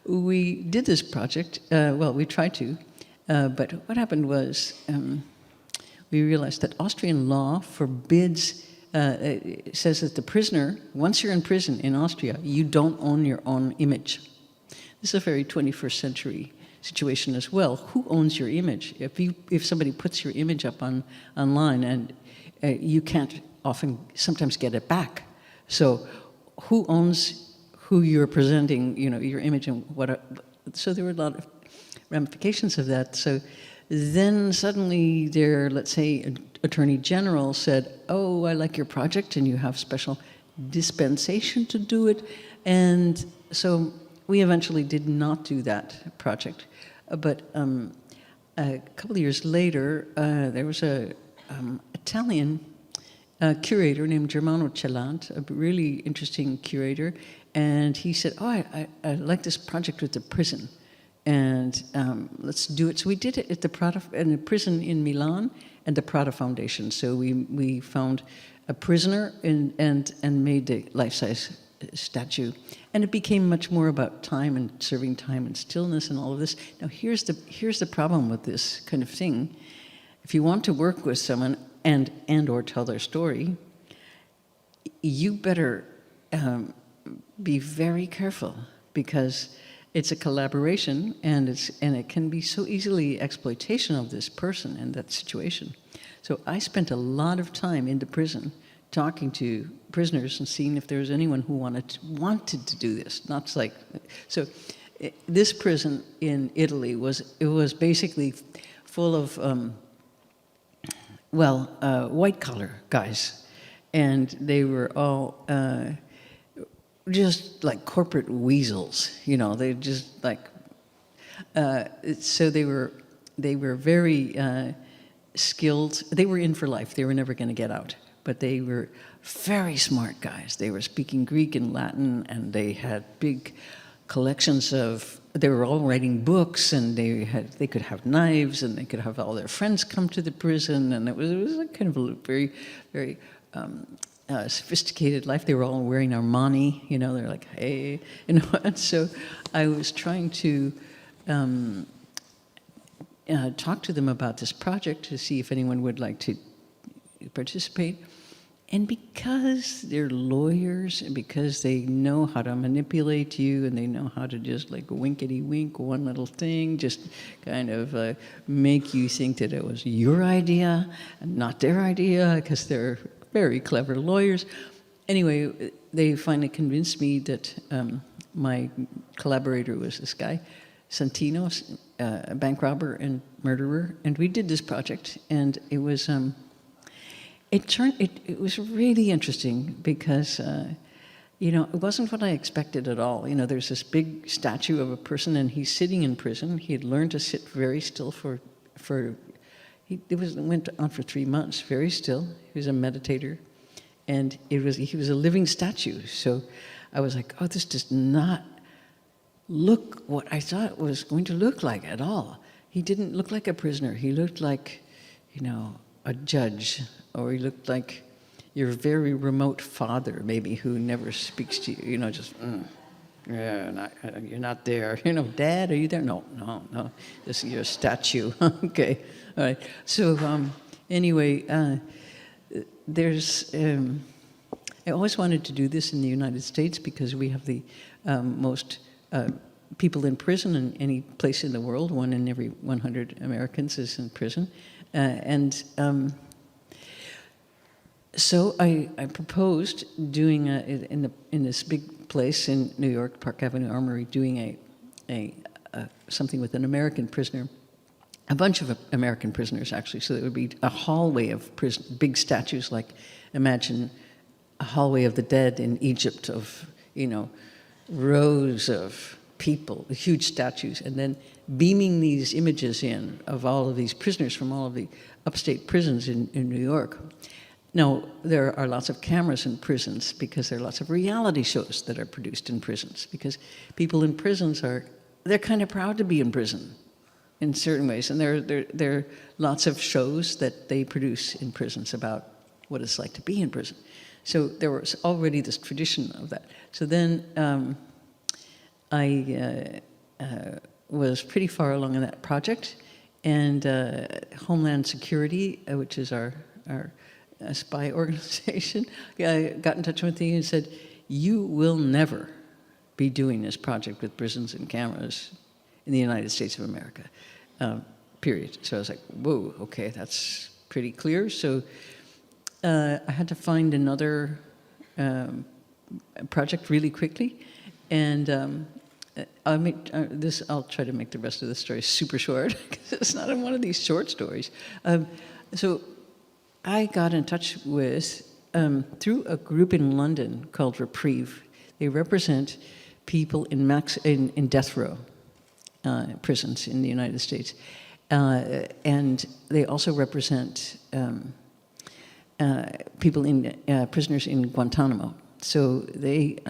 we did this project. Well, we tried to. But what happened was we realized that Austrian law forbids, says that the prisoner, once you're in prison in Austria, you don't own your own image. This is a very 21st century situation as well. Who owns your image? If somebody puts your image up online, and you can't sometimes get it back. So who owns who you're presenting, your image, and what? So there were a lot of ramifications of that. So then suddenly let's say, Attorney General said, oh, I like your project, and you have special dispensation to do it. And so we eventually did not do that project. But a couple of years later, there was a Italian curator named Germano Celant, a really interesting curator, and he said, oh, I like this project with the prison, and let's do it. So we did it at the Prada, in a prison in Milan, and the Prada Foundation. So we found a prisoner and made the life-size statue, and it became much more about time and serving time and stillness and all of this. Now here's the problem with this kind of thing. If you want to work with someone and or tell their story, you better be very careful, because it's a collaboration, and it can be so easily exploitation of this person and that situation. So I spent a lot of time in the prison talking to prisoners and seeing if there was anyone who wanted to do this. Not like, so this prison in Italy was basically full of white collar guys, and they were all just like corporate weasels, They just like so they were very skilled. They were in for life. They were never going to get out. But they were very smart guys. They were speaking Greek and Latin, and they had big collections they were all writing books, and they could have knives, and they could have all their friends come to the prison, and it was a kind of a very, very sophisticated life. They were all wearing Armani, they're like, hey, and so I was trying to talk to them about this project to see if anyone would like to participate. And because they're lawyers, and because they know how to manipulate you, and they know how to just like winkety wink one little thing, just kind of make you think that it was your idea and not their idea, because they're very clever lawyers. Anyway, they finally convinced me that my collaborator was this guy, Santino, a bank robber and murderer, and we did this project, and it was it was really interesting, because it wasn't what I expected at all. There's this big statue of a person, and he's sitting in prison. He had learned to sit very still it went on for 3 months, very still. He was a meditator, and he was a living statue. So I was like, oh, this does not look what I thought it was going to look like at all. He didn't look like a prisoner. He looked like, a judge, or he looked like your very remote father, maybe, who never speaks to you, just, yeah, you're not there. Dad, are you there? No, this is your statue. Okay, all right. So anyway, there's, I always wanted to do this in the United States, because we have the most people in prison in any place in the world. 1 in every 100 Americans is in prison. So I proposed doing in this big place in New York, Park Avenue Armory, doing something with an American prisoner, a bunch of American prisoners actually. So there would be a hallway of big statues, like imagine a hallway of the dead in Egypt, of rows of people, huge statues, and then beaming these images in of all of these prisoners from all of the upstate prisons in New York. Now, there are lots of cameras in prisons because there are lots of reality shows that are produced in prisons, because people in prisons they're kind of proud to be in prison in certain ways, and there are lots of shows that they produce in prisons about what it's like to be in prison. So there was already this tradition of that. So then I was pretty far along in that project, and Homeland Security, which is our spy organization, got in touch with me and said, "You will never be doing this project with prisons and cameras in the United States of America, period." So I was like, whoa, okay, that's pretty clear. So I had to find another project really quickly, and I'll try to make the rest of the story super short, because it's not in one of these short stories. So I got in touch with, through a group in London called Reprieve. They represent people in death row prisons in the United States. And they also represent people prisoners in Guantanamo. So they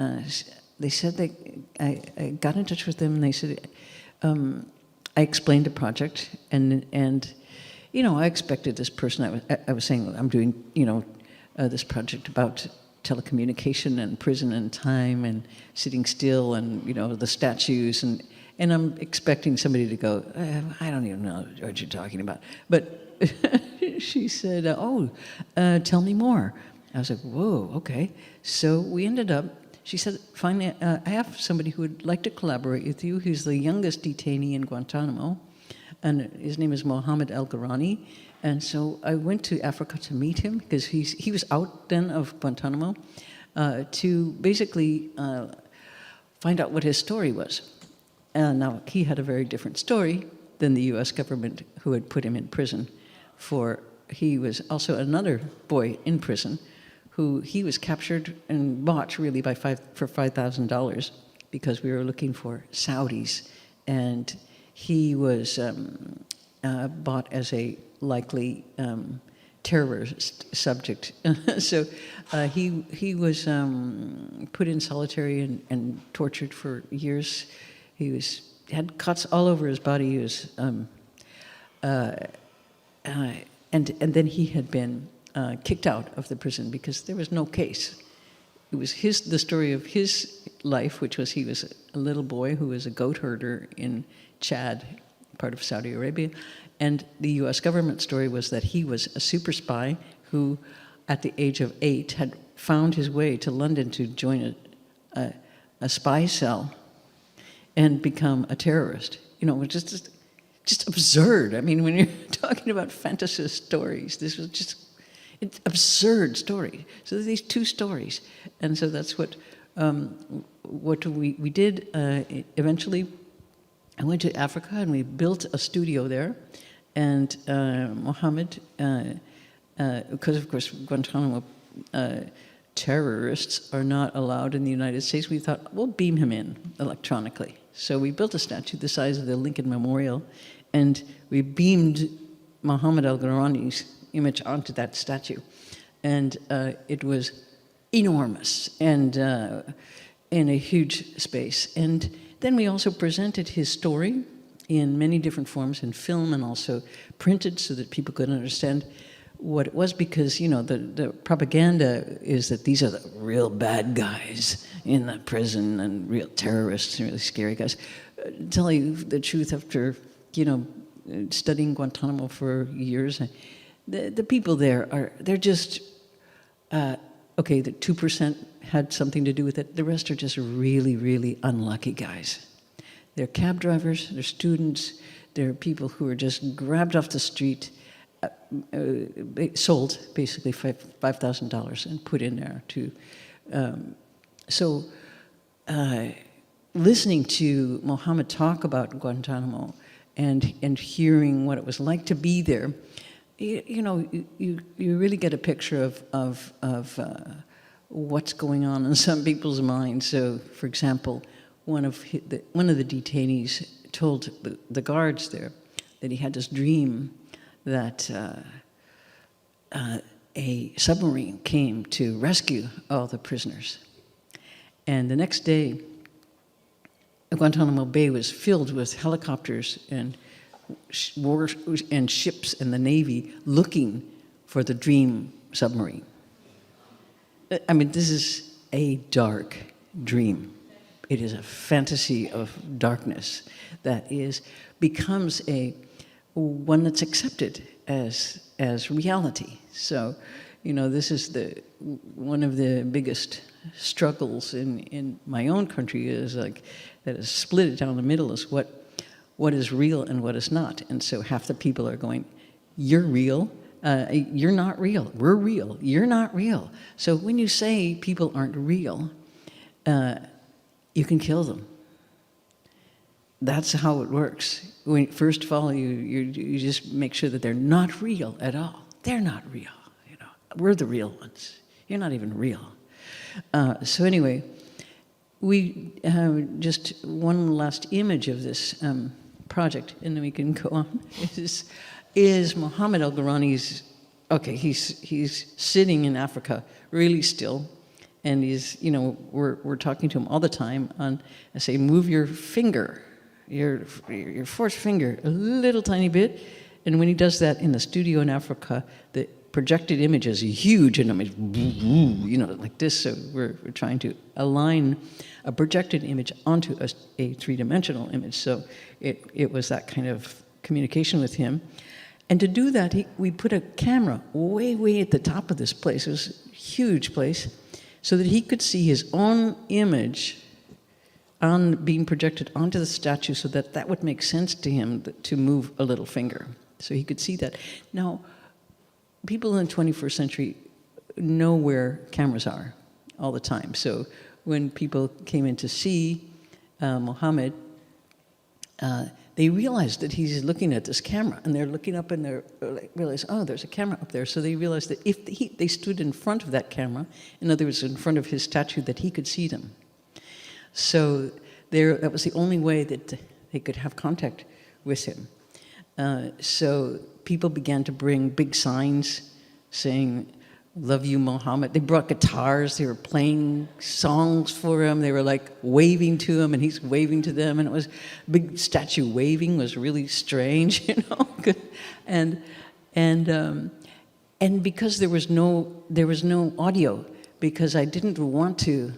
said I got in touch with them, and they said, I explained the project, and you know, I expected this person. I was saying, I'm doing, this project about telecommunication and prison and time and sitting still and, the statues, and I'm expecting somebody to go, I don't even know what you're talking about. But she said, tell me more. I was like, whoa, okay. So we ended up, she said, finally, I have somebody who would like to collaborate with you. He's the youngest detainee in Guantanamo, and his name is Mohammed El-Garani. And so I went to Africa to meet him, because he was out then of Guantanamo, to basically find out what his story was. And now he had a very different story than the US government, who had put him in prison he was also another boy in prison who he was captured and bought really for $5,000, because we were looking for Saudis, and he was bought as a likely terrorist subject. So he was put in solitary and tortured for years. He had cuts all over his body. He was and then he had been kicked out of the prison because there was no case. It was the story of his life, which was he was a little boy who was a goat herder in Chad, part of Saudi Arabia, and the U.S. government story was that he was a super spy who, at the age of 8, had found his way to London to join a spy cell and become a terrorist. Which is just absurd. I mean, when you're talking about fantasy stories, this was just an absurd story. So there's these two stories, and so that's what we did. Eventually, I went to Africa and we built a studio there, and Mohammed, because of course Guantanamo terrorists are not allowed in the United States, we thought we'll beam him in electronically. So we built a statue the size of the Lincoln Memorial, and we beamed Mohammed El-Garani's image onto that statue. And it was enormous and in a huge space. And then we also presented his story in many different forms, in film and also printed, so that people could understand what it was, because, the propaganda is that these are the real bad guys in the prison and real terrorists and really scary guys. Tell you the truth, after, studying Guantanamo for years, the people there they're just, okay, the 2% had something to do with it. The rest are just really, really unlucky guys. They're cab drivers, they're students, they're people who are just grabbed off the street, sold basically $5,000 and put in there to. So listening to Mohammed talk about Guantanamo and hearing what it was like to be there, you really get a picture of what's going on in some people's minds. So, for example, one of the detainees told the guards there that he had this dream that a submarine came to rescue all the prisoners. And the next day, Guantanamo Bay was filled with helicopters and ships and the Navy looking for the dream submarine. I mean, this is a dark dream. It is a fantasy of darkness that becomes one that's accepted as reality. So, this is one of the biggest struggles in my own country is like that is split it down the middle is what is real and what is not. And so half the people are going, you're real, you're not real, we're real, you're not real. So when you say people aren't real, you can kill them. That's how it works. First of all, you just make sure that they're not real at all. They're not real, We're the real ones. You're not even real. So anyway, we have just one last image of this project, and then we can go on. Is Mohammed al-Ghorani's, okay, he's sitting in Africa really still, and he's, we're talking to him all the time I say, move your finger, your fourth finger, a little tiny bit, and when he does that in the studio in Africa, the projected image is huge, and it's like this. So we're trying to align a projected image onto a three-dimensional image. So it was that kind of communication with him. And to do that, we put a camera way at the top of this place. It was a huge place, so that he could see his own image being projected onto the statue, so that would make sense to him to move a little finger. So he could see that. Now, people in the 21st century know where cameras are all the time. So when people came in to see Mohammed, they realized that he's looking at this camera, and they're looking up and they realize, oh, there's a camera up there. So they realized that if they stood in front of that camera, in other words, in front of his statue, that he could see them. So that was the only way that they could have contact with him. So people began to bring big signs saying, love you, Mohammed. They brought guitars, they were playing songs for him, they were like waving to him, and he's waving to them, and it was big statue waving was really strange, and because there was no audio, because I didn't want to,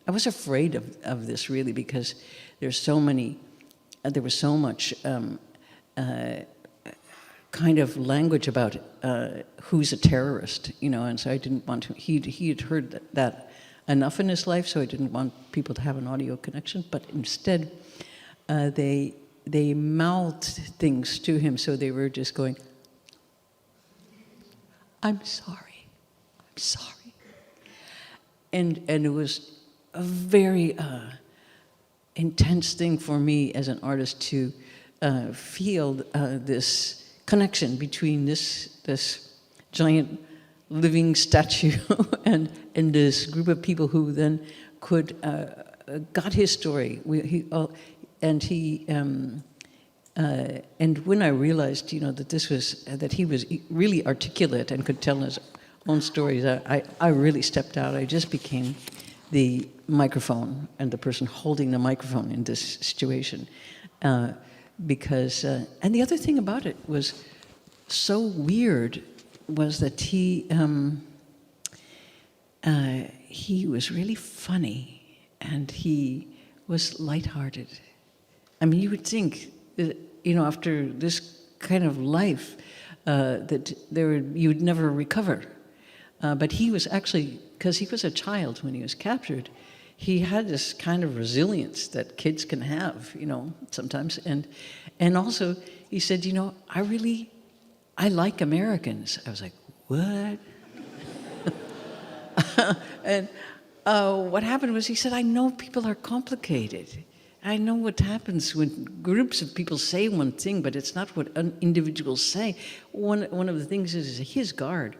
I was afraid of this really, because there was so much kind of language about who's a terrorist, and so I didn't want to. He had heard that enough in his life, so I didn't want people to have an audio connection. But instead, they mouthed things to him, so they were just going, "I'm sorry, I'm sorry," and it was a very intense thing for me as an artist to feel this connection between this giant living statue and this group of people who then got his story. And when I realized, that he was really articulate and could tell his own stories, I really stepped out. I just became the microphone and the person holding the microphone in this situation. Because and the other thing about it was so weird was that he was really funny, and he was lighthearted. I mean, you would think that, after this kind of life that you would never recover, but he was actually, because he was a child when he was captured, he had this kind of resilience that kids can have, sometimes. And also, he said, I like Americans. I was like, what? And what happened was, he said, I know people are complicated. I know what happens when groups of people say one thing, but it's not what individuals say. One of the things is his guard,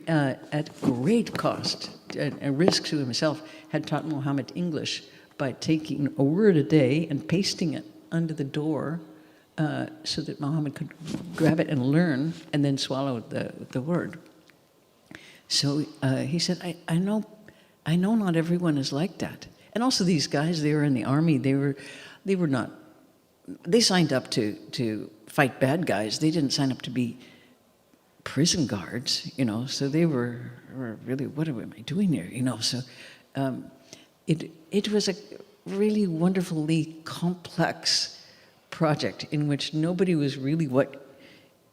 at great cost and risk to himself, had taught Mohammed English by taking a word a day and pasting it under the door so that Muhammad could grab it and learn and then swallow the word. So he said, I know not everyone is like that. And also these guys, they were in the army, they signed up to fight bad guys. They didn't sign up to be prison guards, so they were really, what am I doing here, So it was a really wonderfully complex project in which nobody was really what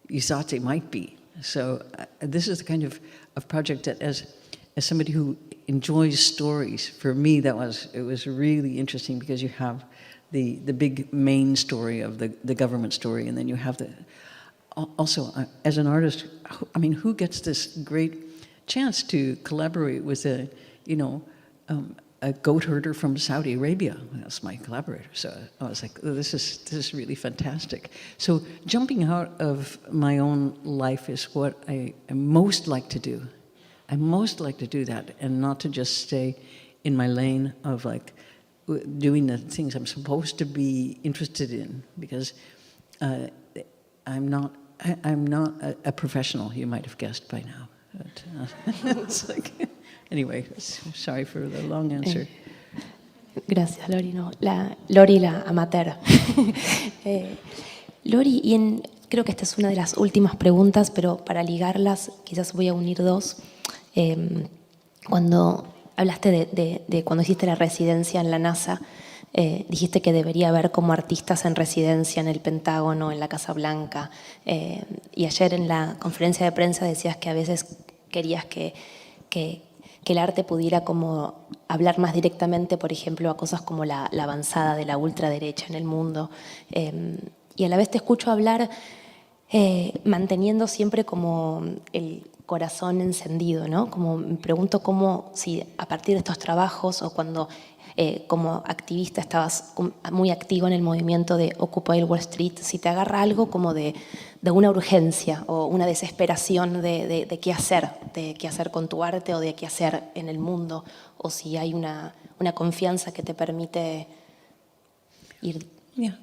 you thought they might be. So this is the kind of project that as somebody who enjoys stories, for me it was really interesting, because you have the big main story of the government story, and then you have also as an artist, who gets this great chance to collaborate with a goat herder from Saudi Arabia? That's my collaborator. So I was like, oh, this is really fantastic. So jumping out of my own life is what I most like to do. I most like to do that, and not to just stay in my lane of like doing the things I'm supposed to be interested in, because I'm not a professional. You might have guessed by now. But, it's like, anyway, sorry for the long answer. Gracias, Laurie. No, Laurie, la amateur. Laurie, creo que esta es una de las últimas preguntas, pero para ligarlas quizás voy a unir dos. Cuando hablaste de cuando hiciste la residencia en la NASA, dijiste que debería haber como artistas en residencia en el Pentágono, en la Casa Blanca, y ayer en la conferencia de prensa decías que a veces querías que el arte pudiera como hablar más directamente, por ejemplo, a cosas como la avanzada de la ultraderecha en el mundo, y a la vez te escucho hablar manteniendo siempre como el corazón encendido, ¿no? Como me pregunto cómo, si a partir de estos trabajos o cuando como activista estabas muy activo en el movimiento de Occupy Wall Street, si te agarra algo como de una urgencia o una desesperación de qué hacer con tu arte o de qué hacer en el mundo, o si hay una confianza que te permite ir. Yeah.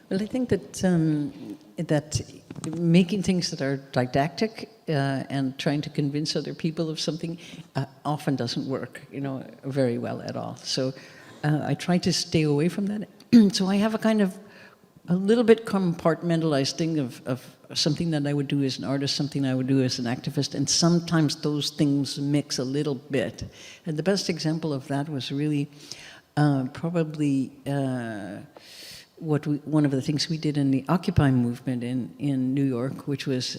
Well, I think that making things that are didactic and trying to convince other people of something often doesn't work, very well at all. So I try to stay away from that. So I have a little bit compartmentalized thing of something that I would do as an artist, something I would do as an activist, and sometimes those things mix a little bit. And the best example of that was really probably one of the things we did in the Occupy movement in New York, which was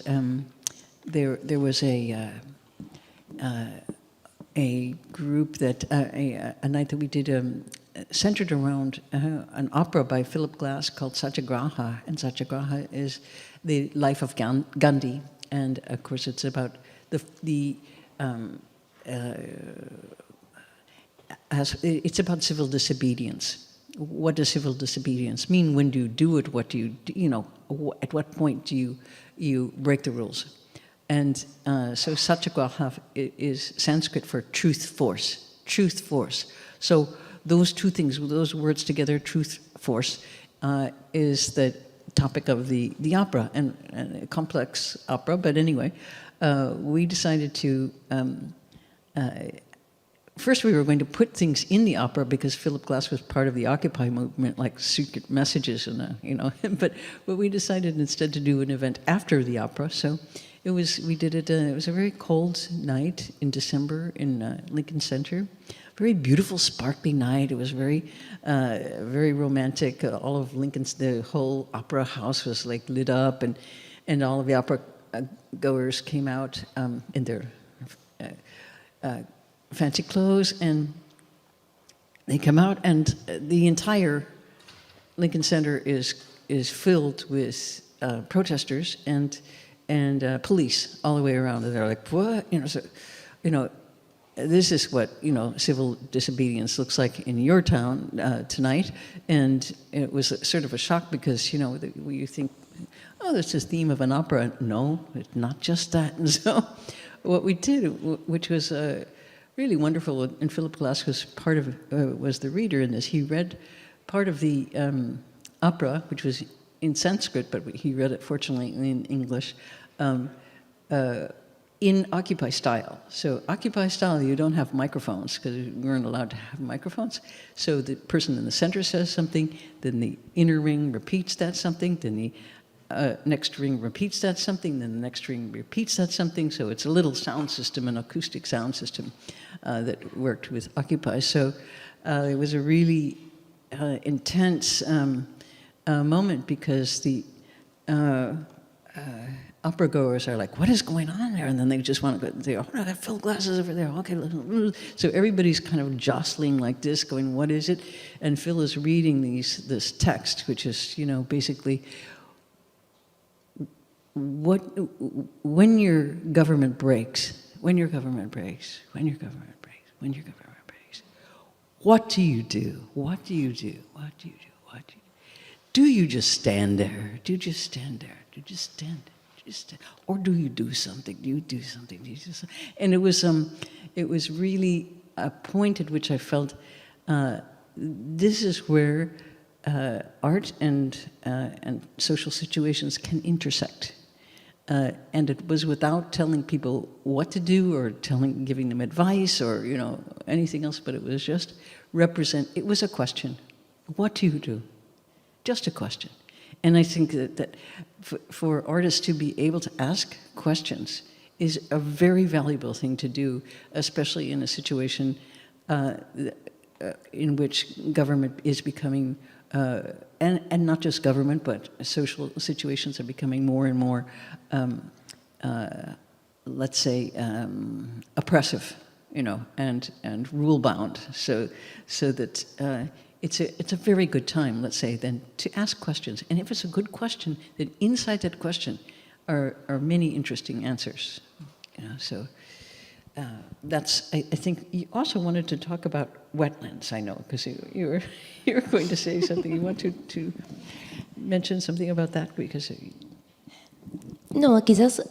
there was a group that a night that we did centered around an opera by Philip Glass called Satyagraha, and Satyagraha is the life of Gandhi, and of course it's about it's about civil disobedience. What does civil disobedience mean? When do you do it? What do at what point do you break the rules? And so Satyagraha is Sanskrit for truth force. Truth force. So those two things, those words together, truth force, is the topic of the opera, and a complex opera. But anyway, we decided to. First, we were going to put things in the opera because Philip Glass was part of the Occupy movement, like secret messages, and But we decided instead to do an event after the opera. So we did it. It was a very cold night in December in Lincoln Center. Very beautiful, sparkly night. It was very, very romantic. All of Lincoln's, the whole opera house was like lit up, and all of the opera goers came out in their fancy clothes, and they come out, and the entire Lincoln Center is filled with protesters and police all the way around. And they're like, what? This is what civil disobedience looks like in your town tonight. And it was sort of a shock because you think, oh, that's the theme of an opera. No, it's not just that. And so what we did, which was really wonderful, and Philip Glass was was the reader in this. He read part of the opera, which was in Sanskrit, but he read it fortunately in English, in Occupy style. So Occupy style, you don't have microphones because we weren't allowed to have microphones. So the person in the center says something, then the inner ring repeats that something, then the next ring repeats that something, then the next ring repeats that something. So it's a little sound system, an acoustic sound system that worked with Occupy. So it was a really intense moment because the opera goers are like, what is going on there? And then they just want to go, they, oh, I got Phil glasses over there. Okay. So everybody's kind of jostling like this, going, what is it? And Phil is reading this text, which is, you know, basically, when your government breaks, what do you do? Do you just stand there? Or do you do something? And it was really a point at which I felt this is where art and social situations can intersect. And it was without telling people what to do or giving them advice or, you know, anything else, but it was just it was a question. What do you do? Just a question. And I think that for artists to be able to ask questions is a very valuable thing to do, especially in a situation in which government is becoming, and not just government, but social situations are becoming more and more, let's say, oppressive, you know, and rule-bound. So that it's a very good time, let's say, then to ask questions. And if it's a good question, then inside that question are many interesting answers. You know, so that's. I think you also wanted to talk about wetlands. I know, because you were going to say something. You want to mention something about that because. No, quizás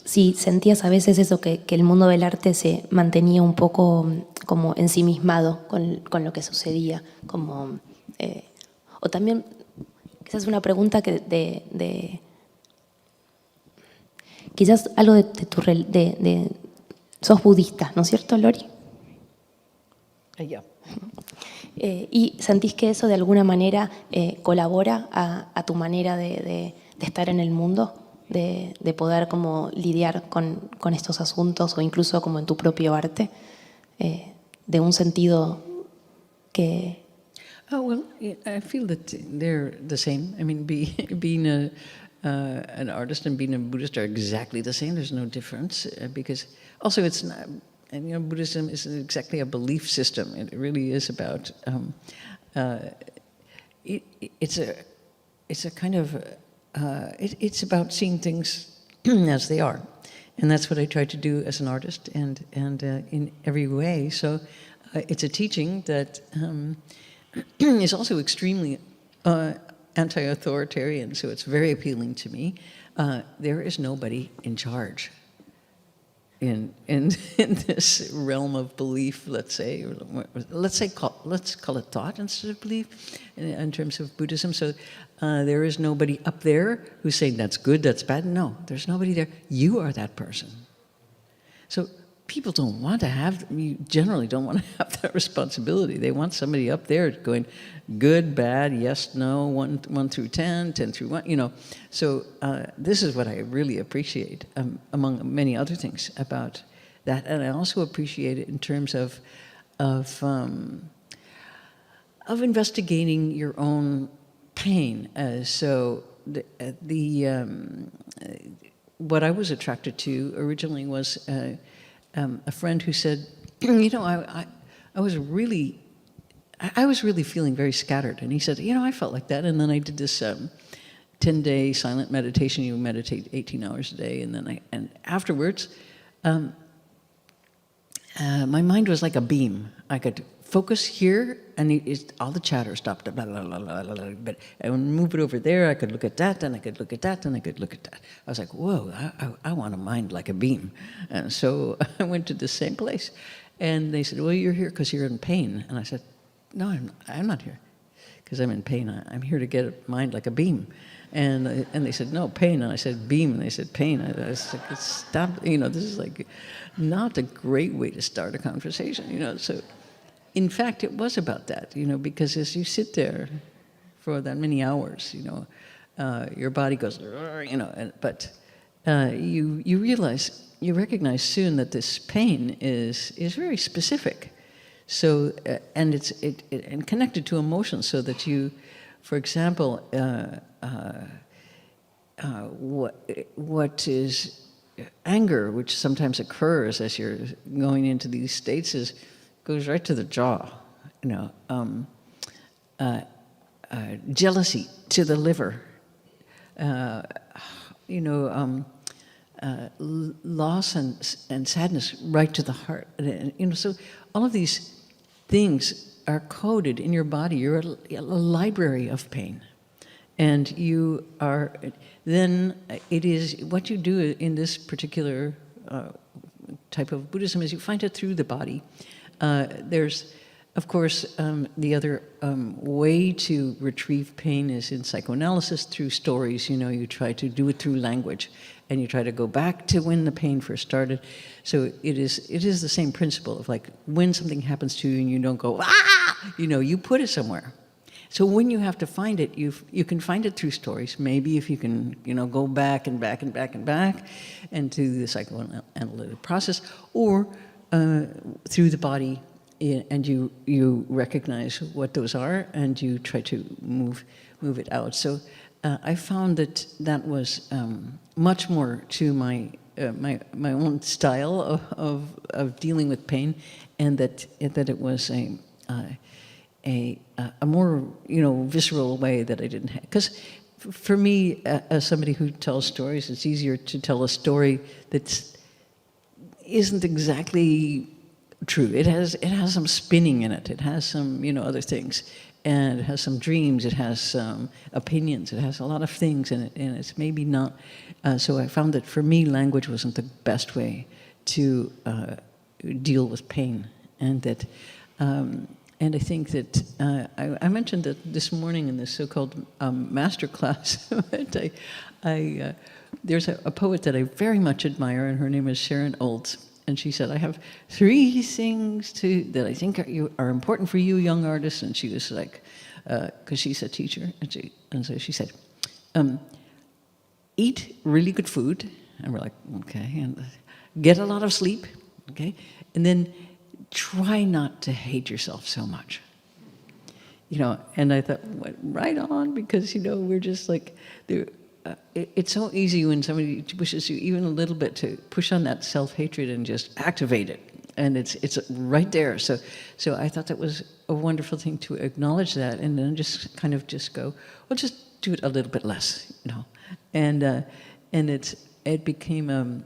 si sentías a veces eso, que el mundo del arte se mantenía un poco como ensimismado con lo que sucedía, como, o también quizás una pregunta que quizás algo de sos budista, ¿no es cierto, Laurie? Yeah. Y sentís que eso de alguna manera colabora a tu manera de estar en el mundo, de poder como lidiar con estos asuntos o incluso como en tu propio arte, de un sentido que... Oh, well, I feel that they're the same. I mean, being an artist and being a Buddhist are exactly the same. There's no difference because also it's not, and you know, Buddhism isn't exactly a belief system. It really is about, it's a kind of, it's about seeing things as they are. And that's what I try to do as an artist and in every way. So it's a teaching that is also extremely anti-authoritarian, so it's very appealing to me. There is nobody in charge in this realm of belief, let's say. Let's call it thought instead of belief in terms of Buddhism. So there is nobody up there who's saying that's good, that's bad. No, there's nobody there. You are that person. So people generally don't want to have that responsibility. They want somebody up there going good, bad, yes, no, 1 through 10, 10 through 1, you know. So this is what I really appreciate, among many other things about that. And I also appreciate it in terms of investigating your own pain. So what I was attracted to originally was a friend who said, you know, I was really feeling very scattered. And he said, you know, I felt like that. And then I did this 10-day silent meditation. You meditate 18 hours a day. And afterwards, my mind was like a beam. I could focus here, and all the chatter stopped. Blah, blah, blah, blah, blah, blah. But I would move it over there. I could look at that, and I could look at that, and I could look at that. I was like, whoa, I want a mind like a beam. And so I went to the same place. And they said, well, you're here because you're in pain. And I said, no, I'm not here because I'm in pain. I'm here to get a mind like a beam. And they said, no, pain. And I said, beam. And they said, pain. I was like, stop. This is like not a great way to start a conversation, So, in fact, it was about that, because as you sit there for that many hours, your body goes, but you recognize soon that this pain is very specific. So, and it's connected to emotions, so that you, for example, what is anger, which sometimes occurs as you're going into these states, goes right to the jaw. Jealousy to the liver. Loss and sadness right to the heart. So all of these things are coded in your body. You're a library of pain. And you are, then it is, what you do in this particular type of Buddhism is you find it through the body. There's, of course, the other way to retrieve pain is in psychoanalysis through stories. You try to do it through language, and you try to go back to when the pain first started. So it is the same principle of like when something happens to you and you don't go, ah! You put it somewhere. So when you have to find it, you can find it through stories. Maybe if you can, go back and back and back and back into the psychoanalytic process, or through the body, and you recognize what those are, and you try to move it out. So I found that was much more to my own style of dealing with pain, and that it was a more visceral way that I didn't have. Because for me, as somebody who tells stories, it's easier to tell a story that isn't exactly true. It has some spinning in it. It has some other things, and it has some dreams. It has some opinions. It has a lot of things in it, and it's maybe not. So I found that for me, language wasn't the best way to deal with pain, and that. And I think that I mentioned that this morning in this so-called master class. There's a poet that I very much admire, and her name is Sharon Olds. And she said, I have 3 things that I think are important for you young artists. And she was like, because she's a teacher, and so she said, eat really good food. And we're like, okay. And get a lot of sleep, okay? And then try not to hate yourself so much. And I thought, right on, because, we're just like, it's so easy when somebody pushes you even a little bit to push on that self-hatred and just activate it. And it's right there. So I thought that was a wonderful thing to acknowledge that, and then just go, well, just do it a little bit less, And it became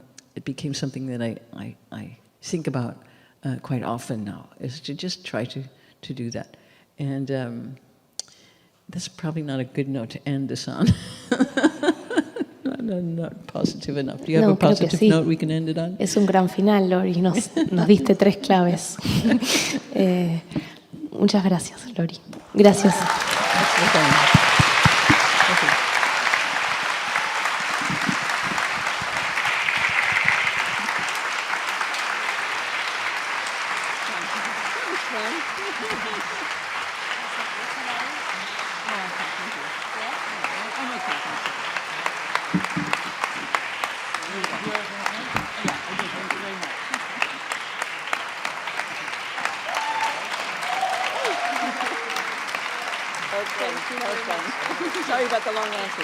something that I think about quite often now, is to just try to do that. And that's probably not a good note to end this on. Not positive enough. Do you have a positive note we can end it on? Es un gran final, Laurie. Nos diste 3 claves. Muchas gracias, Laurie. Gracias. Sorry about the long answer.